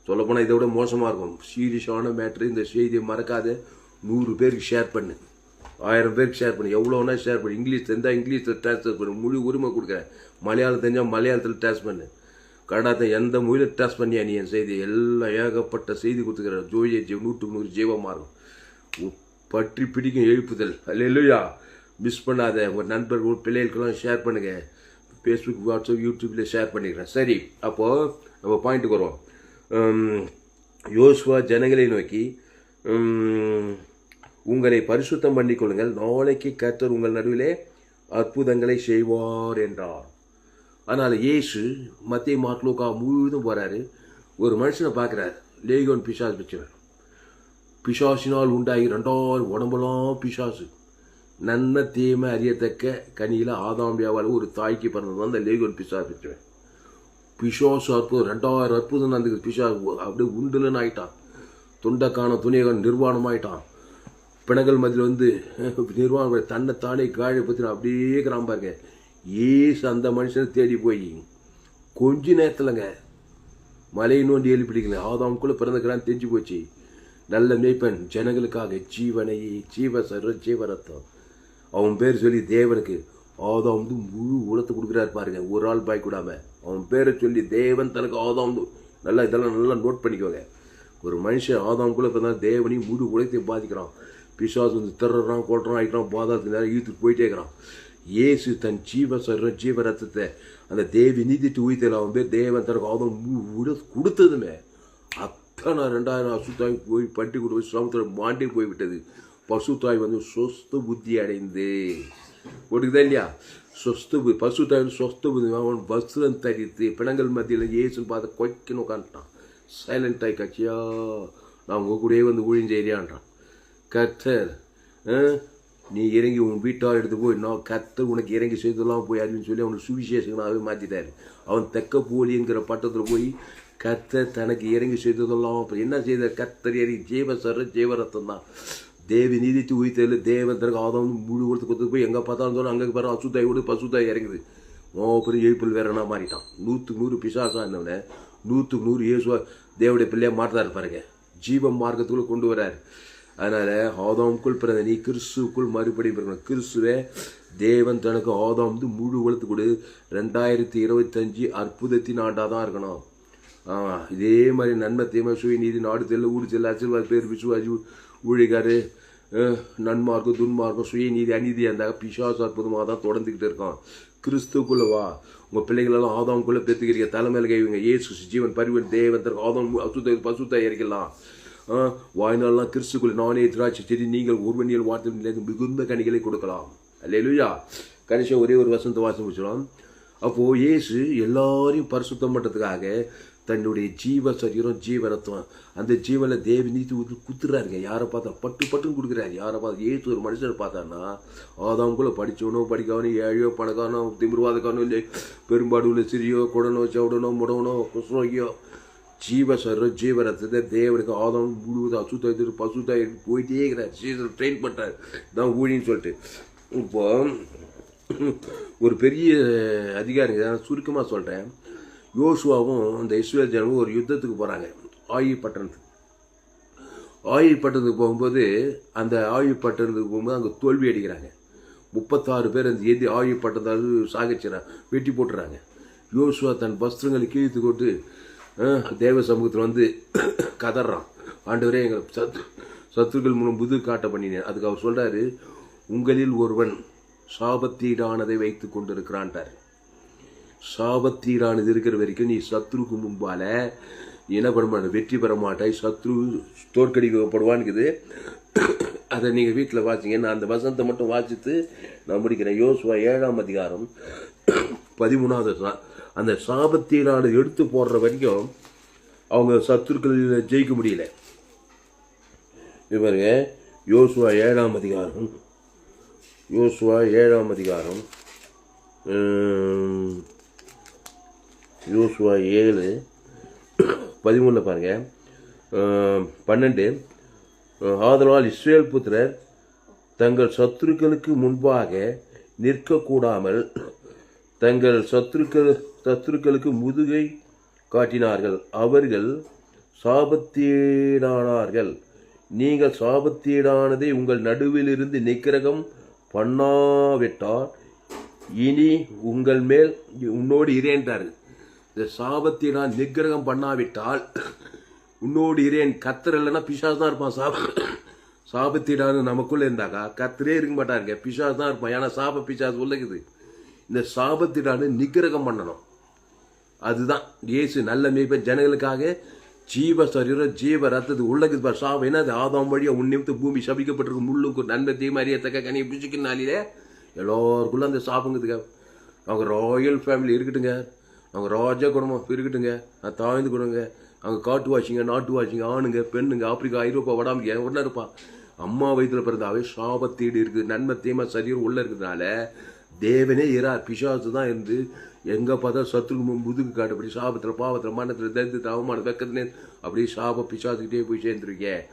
சொல்லப்போனால் இதை விட மோசமாக இருக்கும். சீரியஸான மேட்ரு. இந்த செய்தியை மறக்காத 100 பேருக்கு ஷேர் பண்ணு, 1000 பேருக்கு ஷேர் பண்ணு, எவ்வளோனா ஷேர் பண்ணு. இங்கிலீஷ் தெரிஞ்சால் இங்கிலீஷில் டிரான்ஸ்லேட் பண்ணு, முழு உரிமை கொடுக்குறேன். மலையாளம் தெரிஞ்சால் மலையாளத்தில் டிரான்ஸ் பண்ணு, கன்னடத்தை எந்த மொழியில் டிரான்ஸ் பண்ணியா நீ என் செய்தி எல்லாம் ஏகப்பட்ட செய்தி கொடுத்துக்கிறேன். ஜோயே 100 ஜீவமாக இருக்கும். பற்றி பிடிக்கும் எழுப்புதல். அல்லேலூயா. மிஸ் பண்ணாத. உங்கள் நண்பர்கள் பிள்ளைகளுக்கெல்லாம் ஷேர் பண்ணுங்கள். ஃபேஸ்புக், வாட்ஸ்அப், யூடியூப்பில் ஷேர் பண்ணிக்கிறேன். சரி, அப்போது நம்ம பாயிண்ட்டுக்கு வருவோம். யோசுவா ஜனங்களை நோக்கி உங்களை பரிசுத்தம் பண்ணிக்கொள்ளுங்கள், நாளைக்கு கர்த்தர் உங்கள் நடுவிலே அற்புதங்களை செய்வார் என்றார். அதனால் இயேசு மத்திய மார்க் லூக்கா முழுவதும் போகிறாரு. ஒரு மனுஷனை பார்க்குறாரு, லேகியோன் பிசாசு பிடிச்சவன். பிசாசினால் உண்டாகி 2000 உடம்பெல்லாம் பிசாசு. நன்மை தீமை அறியத்தக்க கனியில் ஆதாம்பியாவால் ஒரு தாய்க்கு பிறந்தது அந்த லேகியோன் பிசாசு பிடிச்சவன். பிசாசு அற்புதம் 2000 அற்புதம் அந்த பிசாசு அப்படியே உண்டுலன்னு ஆயிட்டான். துண்டக்கான துணியகன் நிர்வாணம் ஆயிட்டான். பிணங்கள் மத்தியில் வந்து நிர்வாணம் தன்னை தானே காழை பற்றி அப்படியே கிராம்பாருங்க. ஏசு அந்த மனுஷனை தேடி போய் கொஞ்ச நேரத்தில்ங்க மலையை நோண்டி எழுப்பிடிக்கல. ஆதாமுக்குள்ளே பிறந்துக்கிறான்னு தெரிஞ்சு போச்சு. நல்ல மேய்ப்பன் ஜனங்களுக்காக ஜீவனை ஜீவரத்தம் அவன் பேர் சொல்லி தேவனுக்கு ஆதாம் வந்து முழு உலத்தை கொடுக்குறாரு பாருங்க, ஒரு ஆள் பாய் கூடாம. அவன் பேரை சொல்லி தேவன் தனக்கு ஆதாம் நல்லா இதெல்லாம் நல்லா நோட் பண்ணிக்கோங்க. ஒரு மனுஷன் ஆதாமுக்குள்ளே பிறந்தா தேவனையும் முழு உலகத்தை பாதிக்கிறான். பிசாசு வந்து திறறான், கொள்றான், ஆகிட்டான், பாதாளத்துக்கு நேரம் இழுத்துட்டு போயிட்டே இருக்கிறான். இயேசு தன் ஜீவ ரத்தத்தை அந்த தேவி நீதிட்டு உயிர்த்தல அவன் பேர் தேவன் தனக்கு ஆதாம் முழு கொடுத்ததுமே அத்தனை 2000 அசுத்தாய் போய் பட்டி கொடுத்து சமுத்திரம் மாண்டி போய்விட்டது. பசுத்தாய் வந்து சொஸ்த புத்தி அடைந்து கொடுக்குதா இல்லையா? பசுத்தாய் வந்து சொஸ்த புத்தி. அவன் வஸ்திரம் தரித்து பிணங்கள் மத்தியில் இயேசுன்னு பார்த்து கொய்க்கன்னு உட்காந்துட்டான். சைலண்டாய் கட்சியா நான் உங்க கூடயே வந்து ஊழிஞ்சேரியான்றான். கர்த்தர் நீ இறங்கி உன் வீட்டால் எடுத்து போய் நான் கர்த்தர் உனக்கு இறங்கி செய்தெல்லாம் போய் அப்படின்னு சொல்லி அவனுக்கு சுவிசேஷங்களாகவே மாற்றிட்டாரு. அவன் தெக்க போலிங்கிற பட்டத்தில் போய் கர்த்தர் தனக்கு இறங்கி செய்ததெல்லாம் என்ன செய்தார்? கர்த்தர் இறங்கி ஜீவரத்தம் தான். தேவி நீதித்து உயிர்த்தல தேவன் தனக்கு ஆதாம் முழு கொடுத்து கொடுத்து போய் எங்கே பார்த்தாலும் தோணும் அங்கே பாரு அசுத்தாய் விடு பசுத்தாய் இறங்குது. பெரிய எழுப்பில் வேறனா மாறிட்டான். 100க்கு 100 பிசாசா இருந்தவனை 100க்கு 100 இயேசுவா தேவடைய பிள்ளையா மாற்றாரு பாருங்க. ஜீவ மார்க்கத்துக்குள்ள கொண்டு வர்றாரு. அதனால ஆதாமுக்குள் பிறந்த நீ கிறிஸ்துக்குள் மறுபடியும் பிறக்கணும். கிறிஸ்துவே தேவன் தனக்கு ஆதாம் வந்து முழு உலகத்து கொடு 2025 அற்புதத்தின் ஆண்டாக தான் இருக்கணும். இதே மாதிரி நன்மை தீமை சுய நீதி நாடு செல்ல ஊடு செல்ல ஆசீர்வாத பேர் விசுவாசி ஊழிகாரு நன்மார்க்கம் துன்மார்க்கம் சுய நீதி அநீதியாக இருந்தாங்க பிசாசு அற்புதமாக தான் தொடர்ந்துக்கிட்டு இருக்கான். கிறிஸ்துக்குள்ள வா. உங்கள் பிள்ளைங்களெல்லாம் ஆதாமுக்குள்ளே பெற்றுக்கிறீங்க. தலைமையில் கைவிங்க. ஏசு ஜீவன் பரிவன் தேவன் தனக்கு ஆதாம் பசுத்தாய் இறக்கலாம். வாய்நாள்லாம் கிறிஸ்துக்குள்ள நானே திராட்சை செடி நீங்கள் ஒருவனியல் வார்த்தை மிகுந்த கனிகளை கொடுக்கலாம். அல்லேலூயா. கடைசியாக ஒரே ஒரு வசனத்தை வாசம் வச்சிடலாம். அப்போது இயேசு எல்லாரையும் பரிசுத்தம் பண்ணுறதுக்காக தன்னுடைய ஜீவ சரீரம் ஜீவரத்தம் அந்த ஜீவனில் தேவி நீதி குத்துறாருங்க. யாரை பார்த்தா பட்டுன்னு கொடுக்குறாரு. யாரை பார்த்தா ஏசு ஒரு மனுஷனை பார்த்தான்னா ஆதாமுக்குள்ள படித்தவனோ படிக்காவனோ ஏழையோ பணக்கானோ திமிர்வாதக்கானோ இல்லை பெரும்பாடு இல்லை சிறியோ குடனோ சவுடனோ முடவனோ குஸ்ரோகியோ ஜீவரத்தை தேவனுக்கு ஆதாம் முழுவதும் அசுத்தாய் பசுத்தாய் போயிட்டே இருக்கிறார். சீசன் ட்ரெயின் பண்ணுறாரு தான் ஊழின்னு சொல்லிட்டு. இப்போ ஒரு பெரிய அதிகாரிங்க நான் சுருக்கமாக சொல்கிறேன். யோசுவாவும் அந்த இஸ்ரேல் ஜனமும் ஒரு யுத்தத்துக்கு போகிறாங்க ஆயி பட்டணத்துக்கு போகும்போது அந்த ஆயி பட்டணத்துக்கு போகும்போது அங்கே தோல்வி அடிக்கிறாங்க. 36 பேர் அந்த எதி ஆயி பட்டணத்தால் சாகச்சிடறாங்க, வெட்டி போட்டுறாங்க. யோசுவா தன் வஸ்திரங்களை கீழ்த்து கொண்டு தேவ சமூகத்தில் வந்து கதறான். ஆண்டவரே எங்களை சத்துருக்கள் மூலம் புது காட்ட பண்ணினேன். அதுக்கு அவர் சொல்கிறாரு, உங்களில் ஒருவன் சாபத்தீடானதை வைத்து கொண்டு இருக்கிறான்ட்டார். சாபத்தீடானது இருக்கிற வரைக்கும் நீ சத்ருக்கு முன்பால என்ன பண்ண மாட்ட, வெற்றி பெற மாட்டாய், சத்ரு தோற்கடிக்கப்படுவான்னுக்குது. அதை நீங்கள் வீட்டில் வாசிங்க. நான் அந்த வசனத்தை மட்டும் வாசித்து நான் முடிக்கிறேன். யோசுவா 7ஆம் அதிகாரம் 13வது அந்த சாபத்தீடானது எடுத்து போடுற வரைக்கும் அவங்க சத்துருக்கள் ஜெயிக்க முடியல. பாருங்க யோசுவா 7ஆம் அதிகாரம் 7:13 பாருங்க 12. ஆதலால் இஸ்ரேல் புத்திரர் தங்கள் சத்துருக்களுக்கு முன்பாக நிற்கக்கூடாமல் தங்கள் சத்துருக்களுக்கு முதுகை காட்டினார்கள். அவர்கள் சாபத்தீடானார்கள். நீங்கள் சாபத்தீடானதை உங்கள் நடுவிலிருந்து நிக்கிரகம் பண்ணாவிட்டால் இனி உங்கள் மேல் உன்னோடு இரேன்றாரு. இந்த சாபத்தீடான் நிக்கிரகம் பண்ணாவிட்டால் உன்னோடு இரேன். கத்தர் இல்லைன்னா பிசாசு தான் இருப்பான். சாபத்தீடான்னு நமக்குள்ளே இருந்தாக்கா கத்தரே இருக்க மாட்டாருங்க, பிசாசு தான் இருப்பான். ஏன்னா சாப பிசாசு உள்ளக்குது. இந்த சாபத்தீடான்னு நிக்கிரகம் பண்ணணும். அதுதான் இயேசு நல்ல மேய்ப்பன் ஜனங்களுக்காக ஜீவ சரீரம் ஜீவ ரத்தது உள்ளக்குது. சாபம் என்னது? ஆதாம் வழியாக உன்னிமித்து பூமி சபிக்கப்பட்டிருக்கு. முள்ளுக்கு நன்மை தீமை அறியத்தக்க கனியை புசிக்கும் நாளிலே எல்லாருக்குள்ள அந்த சாபங்கிறதுக்காக அவங்க ராயல் ஃபேமிலி இருக்கட்டுங்க, அவங்க ராஜா குடும்பம் இருக்கட்டுங்க, தாய்ந்து குடும்பங்க, அவங்க காட்டு வாசிங்க, நாட்டு வாசிங்க, ஆணுங்க, பெண்ணுங்க, ஆப்பிரிக்கா, ஐரோப்பா, வடாமிக்க ஒன்றா இருப்பான். அம்மா வயிற்றுல பிறந்தாவே சாபத்தீடு இருக்குது. நன்மை தீமை சரீரம் உள்ள இருக்கிறதுனால தேவனே இறார். பிசாசு தான் இருந்து எங்கே பார்த்தா சத்துருக்கு முதுகு காட்டுப்படி சாபத்தில், பாவத்தில், மரணத்தில், தரித்திரத்தில், அவமானம், வெக்கத்தினே அப்படியே சாப பிசாசுக்கிட்டே போய் சேர்ந்துருக்கேன்.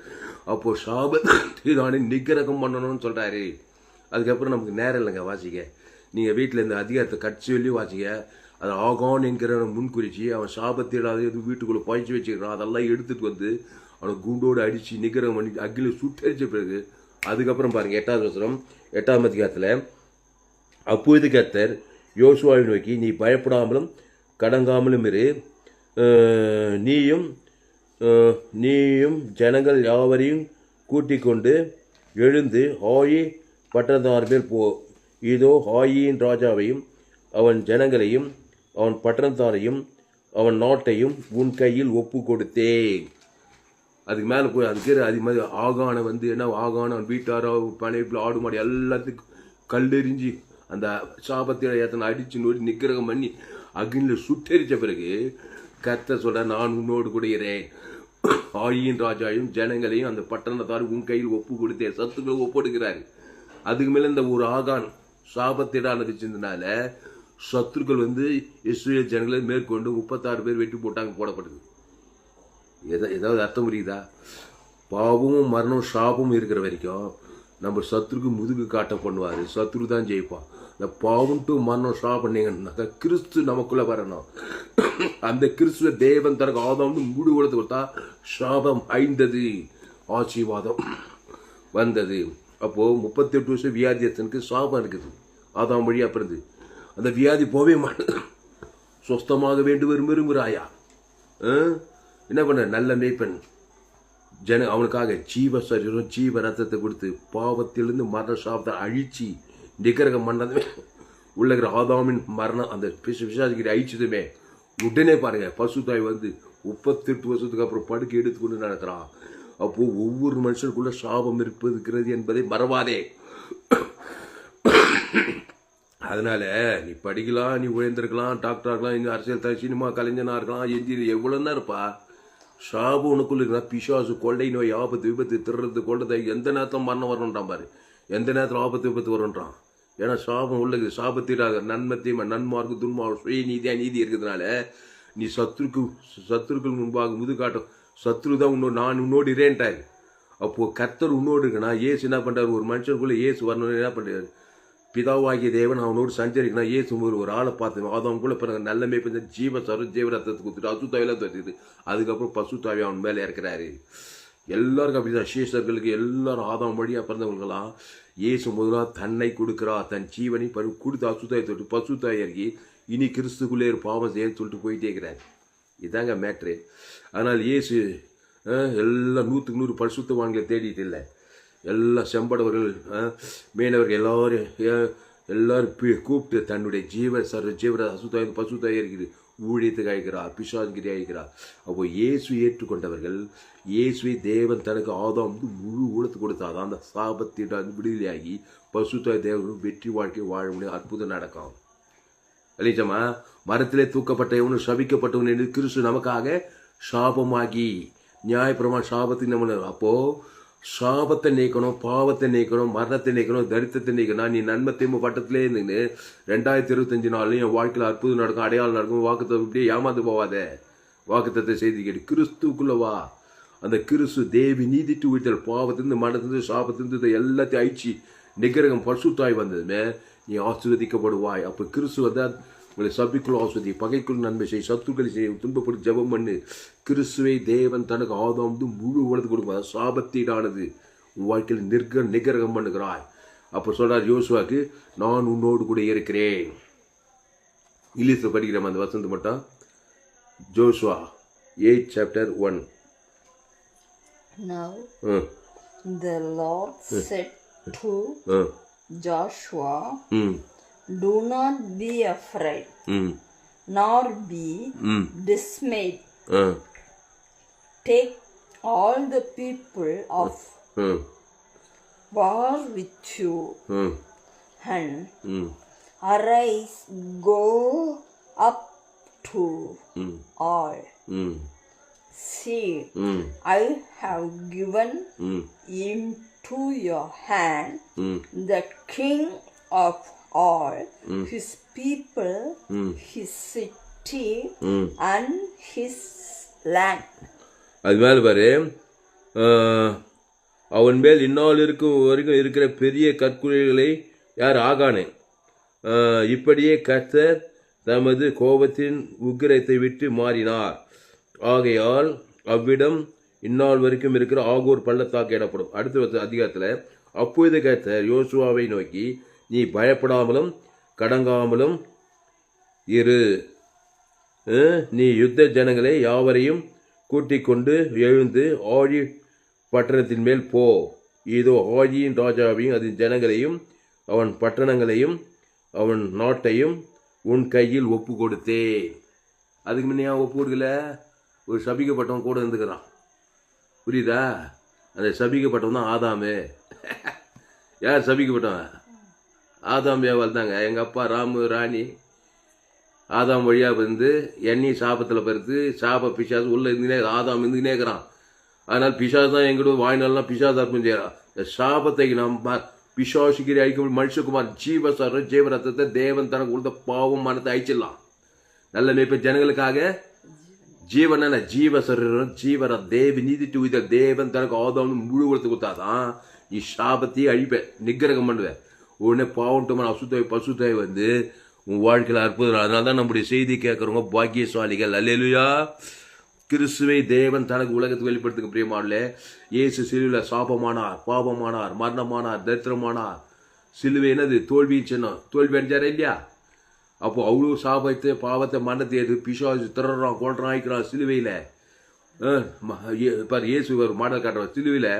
அப்போ சாபத்தானே நிகரகம் பண்ணணும்னு சொல்கிறாரு. அதுக்கப்புறம் நமக்கு நேரம் இல்லைங்க வாசிக்க. நீங்கள் வீட்டில் இந்த அதிகாரத்தை கட்சி சொல்லி வாசிக்க. அது ஆகான் என்கிற முன்குறிச்சி அவன் சாபத்திடாத எது வீட்டுக்குள்ளே பாய்ச்சி வச்சுக்கிறான். அதெல்லாம் எடுத்துகிட்டு வந்து அவனை குண்டோடு அடித்து நிகரம் பண்ணி அக்கில சுட்டரிச்ச பிறகு அதுக்கப்புறம் பாருங்கள் 8வது வசனம் 8ஆம் அதிகாரத்தில், அப்பொழுது கர்த்தர் யோசுவாவை நோக்கி, நீ பயப்படாமலும் கடங்காமலும் இரு, நீயும் ஜனங்கள் யாவரையும் கூட்டிக் கொண்டு எழுந்து ஆயி பட்டணத்தார் மேல் போ. இதோ ஆயின் ராஜாவையும் அவன் ஜனங்களையும் அவன் பட்டணத்தாரையும் அவன் நாட்டையும் உன் கையில் ஒப்பு கொடுத்தேன். அதுக்கு மேலே போய் அதுக்கு அது மாதிரி ஆகானை வந்து என்ன ஆகான அவன் வீட்டாரோ பனைப்பில் ஆடு மாடு எல்லாத்துக்கும் கல்லெறிஞ்சி அந்த சாபத்தில் ஏத்தனை அடிச்சு நோடி நிக்கிரகம் பண்ணி அக்னியில் சுட்டரிச்ச பிறகு கர்த்தர் சொல்ற, நான் உன்னோடு கூட இருக்கிறேன். ஆயின் ராஜாவையும் ஜனங்களையும் அந்த பட்டணத்தாரும் உன் கையில் ஒப்பு கொடுத்தேன். சத்துக்களை ஒப்படுகிறாரு. அதுக்கு மேலே இந்த ஒரு ஆகான் சாபத்திடானதுனால சத்துருக்கள் வந்து இஸ்ரேல் ஜனங்களை மேற்கொண்டு 36 பேர் வெட்டி போட்டாங்க, போடப்படுது. ஏதாவது அர்த்தம் புரியுதா? பாவமும் மரணம் சாபமும் இருக்கிற வரைக்கும் நம்ம சத்துருக்கு முதுகு காட்ட பண்ணுவார். சத்துரு தான் ஜெயிப்பான். இந்த பாவம் டு மரணம் சாபம் பண்ணீங்கன்னா கிறிஸ்து நமக்குள்ள வரணும். அந்த கிறிஸ்துவ தேவன் தனக்கு ஆதாம்னு மூடு கொடுத்து கொடுத்தா சாபம் ஐந்தது, ஆசீர்வாதம் வந்தது. அப்போ 38 வருஷம் வியாதியத்தனுக்கு சாபம் இருக்குது. ஆதாம் வழியா பிறந்து அந்த வியாதி போவே மாட்டேது. சொஸ்தமாக வேண்டும் விரும்புகிறாயா? என்ன பண்ண? நல்ல மேய்ப்பன் அவனுக்காக ஜீவ சரீரம் ஜீவ ரத்தத்தை கொடுத்து பாவத்திலிருந்து மரண சாபத்தை அழிச்சு நிகரகம் பண்ணதுமே உள்ளகிற ஆதாமின் மரணம் அந்த பிசாசுகிட்ட அழிச்சதுமே உடனே பாருங்க பசுத்தாய் வந்து 38 வருஷத்துக்கு அப்புறம் படுக்கை எடுத்துக்கொண்டு நடக்கிறான். அப்போ ஒவ்வொரு மனுஷனுக்குள்ள சாபம் இருக்கிறது என்பதை மறவாதே. அதனால நீ படிக்கலாம், நீ உயர்ந்திருக்கலாம், டாக்டர் ஆகலாம், இங்கே அரசியல் சினிமா கலைஞனா இருக்கலாம், எஞ்சினியர் எவ்வளோ தான் இருப்பா. சாபம் உனக்குள்ள இருக்கா. பிசாசு கொள்ளை நோய் ஆபத்து விபத்து திருறது கொள்ளதை எந்த நேரத்தில் மரணம் வரணுன்றான் பாரு. எந்த நேரத்தில் ஆபத்து விபத்து வரும்ன்றான். ஏன்னா சாபம் உள்ளது. சாபத்திடாக நன்மத்தையும் நன்மார்க்கு துன்மார்க்கு சுய நீதியா நீதி இருக்கிறதுனால நீ சத்துருக்கள் முன்பாக முதுகாட்டும். சத்ரு தான் நான் உன்னோடு இரேன்ட்டாரு. அப்போ கர்த்தர் உன்னோடு இருக்குன்னா ஏசு என்ன பண்றாரு? ஒரு மனுஷனுக்குள்ள ஏசு வரணும்னு என்ன பண்றாரு? பிதாவாகிய தேவன் அவனோடு சஞ்சரிக்கணும். ஏசு ஒரு ஆளை பார்த்து அதவங்களுக்குள்ள பிறகு நல்ல மேய்ப்பு ஜீவ சரம் ஜீவ ரத்தத்தை கொடுத்துட்டு அசுத்தாவிலாம் தருது. அதுக்கப்புறம் பசுத்தாவி அவன் மேலே இறக்குறாரு. எல்லாருக்கும் அப்படிதான். சீஷர்களுக்கு எல்லாரும் ஆதாம் வழியா பிறந்தவங்களுக்கெல்லாம் ஏசு முதலாக தன்னை கொடுக்குறா, தன் ஜீவனை கொடுத்து அசுத்தாயை தொட்டு பசுத்தாய் இறக்கி இனி கிறிஸ்துக்குள்ளே பாவம் செய்ய சொல்லிட்டு போயிட்டே இருக்கிறார். இதாங்க மேட்ரு. அதனால் இயேசு எல்லாம் 100க்கு 100 பரிசுத்தவான்களை தேடிட்டு இல்லை. எல்லா செம்படவர்கள் மீனவர்கள் எல்லாரும் கூப்பிட்டு தன்னுடைய ஜீவர அசுத்தாய் பசுத்தாய் இருக்குது ஊழியத்துக்கு அழைக்கிறார், பிசாசுக்கு அழைக்கிறார். அப்போ இயேசு ஏற்றுக்கொண்டவர்கள் இயேசுவை தேவன் தனக்கு ஆதாம் முழு உலத்து கொடுத்தாதான் அந்த சாபத்திட்ட விடுதலையாகி பசுத்தாய் தேவனும் வெற்றி வாழ்க்கை வாழ முடியும். அற்புதம் நடக்கும். இல்லைச்சம்மா? மரத்திலே தூக்கப்பட்டவனும் சபிக்கப்பட்டவன் என்று கிறிஸ்து நமக்காக சாபமாகி நியாயப்பிரமாண சாபத்தின் நம்ம. அப்போ சாபத்தை நீக்கணும், பாவத்தை நீக்கணும், மரணத்தை நீக்கணும், தரித்திரத்தை நீக்கணும். நீ நன்மத்தையும் பட்டத்திலே இருந்துன்னு 2025 நாள்லையும் என் வாழ்க்கையில் அற்புதம் நடக்கும், அடையாளம் நடக்கும். வாக்குத்தை இப்படியே ஏமாந்து போவாத. வாக்குத்தத்தை செய்தி கேட்டு கிறிஸ்துக்குள்ள வா. அந்த கிறிஸ்து தேவி நீதிட்டு உயிர்த்தல் பாவத்திலிருந்து மரணத்திலிருந்து சாபத்திலிருந்து எல்லாத்தையும் அழிச்சு நிகரகம் பசுத்தாய் வந்ததுமே நீ ஆசீர்வதிக்கப்படுவாய். அப்போ கிறிஸ்து வந்தால் உங்களை சபிக்குள் ஆஸ்வதி, பகைக்குள் நன்மை செய், சத்துக்களை செய்ய, துன்பப்பட்டு ஜபம் பண்ணு. கிறிஸ்துவை தேவன் தனக்கு ஆதாம் முழு உலகத்து கொடுக்கும். சாபத்தீடானது உன் வாழ்க்கையில் நிகரகம் பண்ணுகிறாய். அப்போ சொல்றார் யோசுவாக்கு, நான் உன்னோடு கூட இருக்கிறேன். இங்கிலீஷில் படிக்கிறேன் அந்த வசனத்து மட்டும். Joshua 8:1. Now the Lord said to Joshua, do not be afraid, nor be dismayed. Take all the people of war with you, and Arise, go up to all. See, I have given into your hand the king of all, his people, his city, and his land. அது மேலே பாரு, அவன் மேல் இந்நாள் வரைக்கும் இருக்கிற பெரிய கற்குறைகளை யார்? ஆகானே. இப்படியே கர்த்தர் தமது கோபத்தின் உக்கிரத்தை விட்டு மாறினார். ஆகையால் அவ்விடம் இந்நாள் வரைக்கும் இருக்கிற ஆகூர் பள்ளத்தாக்கு எனப்படும். அடுத்த அதிகாரத்தில், அப்பொழுது கர்த்தர் யோசுவாவை நோக்கி, நீ பயப்படாமலும் கடங்காமலும் இரு. நீ யுத்த ஜனங்களை யாவரையும் கூட்டிக் கொண்டு எழுந்து ஆழி பட்டணத்தின் மேல் போ. இதோ ஆழியின் ராஜாவையும் அதன் ஜனங்களையும் அவன் பட்டணங்களையும் அவன் நாட்டையும் உன் கையில் ஒப்பு கொடுத்தேன். அதுக்கு முன்னையா ஒப்பு கொடுக்கல? ஒரு சபிக்கப்பட்டவன் கூட இருந்துக்கிறான். புரியுதா? அந்த சபிக்கப்பட்டவன் தான் ஆதாமே. யார் சபிக்கப்பட்டவன்? ஆதாம் ஏவாள் தாங்க. எங்கள் அப்பா ராமு ராணி ஆதாம் வழியாக வந்து எண்ணெய் சாபத்தில் பருத்து சாப பிசாசு உள்ளே இருந்துனே ஆதாம் இருந்துனே இருக்கிறான். அதனால் பிசாசு தான் எங்கிட்ட வாய்நாள்லாம் பிசாசு அர்ப்பம் செய்யறான். இந்த சாபத்தை நம்ம பிசாசுகிரி அழிக்க மனுஷகுமார் ஜீவசர ஜீவரத்தத்தை தேவன் தனக்கு கொடுத்த பாவம் மனத்தை அழிச்சிடலாம். நல்ல மேய்ப்ப ஜனங்களுக்காக ஜீவன ஜீவசரம் ஜீவர தேவி நீதிட்டு உயிர் தேவன் தனக்கு ஆதாம் முழு கொடுத்து கொடுத்தாதான் நீ சாபத்தையே அழிப்பேன், நிகரகம் பண்ணுவேன். உடனே பாவம் அசுத்தாய் பசுத்தாய் வந்து உன் வாழ்க்கையில் அற்புதம். அதனால தான் நம்முடைய செய்தி கேட்குறவங்க பாக்கியசாலிகள். அல்லேலூயா. கிறிஸ்துவை தேவன் தனக்கு உலகத்துக்கு வெளிப்படுத்துக்கு பிரியமானே. இயேசு சிலுவையில் சாபமானார், பாவமானார், மரணமானார், தரித்திரமானார். சிலுவை என்னது? தோல்வியின் சின்னம். தோல்வி அடைஞ்சாரா இல்லையா? அப்போ அவ்வளோ சாபத்தை பாவத்தை மரணத்தை எது பிசாசு திறறான், கொள்றான், ஆயிக்கிறான் சிலுவையில். பாரு, இயேசு ஒரு மாடல் காட்டுறார். சிலுவையில்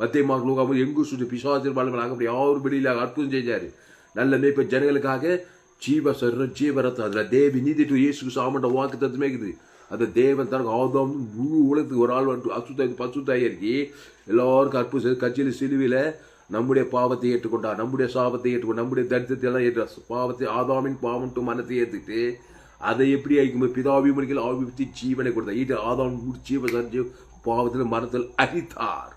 மத்திய மக்களுக்காக எங்கு சுற்றி பிசாசு பாலங்களாக அப்படி யாரும் வெளியில் அற்புதம் செஞ்சார். நல்ல மேய்ப்ப ஜனங்களுக்காக ஜீவசரம் ஜீவரத்தம். அதில் தேவி நீதிட்டு இயேசு சாமண்ட வாக்கு தத்துவமே இருக்குது. அந்த தேவன் தனக்கு ஆதாம் முழு உலகத்துக்கு ஒரு ஆள் அசுத்தாய் பசுத்தாய் இருக்கி எல்லாருக்கும் அற்புதம் செய்து கட்சியில் சிலுவையில் நம்முடைய பாவத்தை ஏற்றுக்கொண்டார், நம்முடைய சாபத்தை ஏற்றுக்கொண்டு நம்முடைய தரித்திரத்தை எல்லாம் ஏற்று பாவத்தை ஆதாமின் பாவம் மனத்தை ஏற்றுக்கிட்டு அதை எப்படி அழிக்கும்போது பிதாவி மணிகள் ஆவித்து ஜீவனை கொடுத்தார். ஆதாம் ஜீவ பாவத்தில் மரத்தில் அழித்தார்.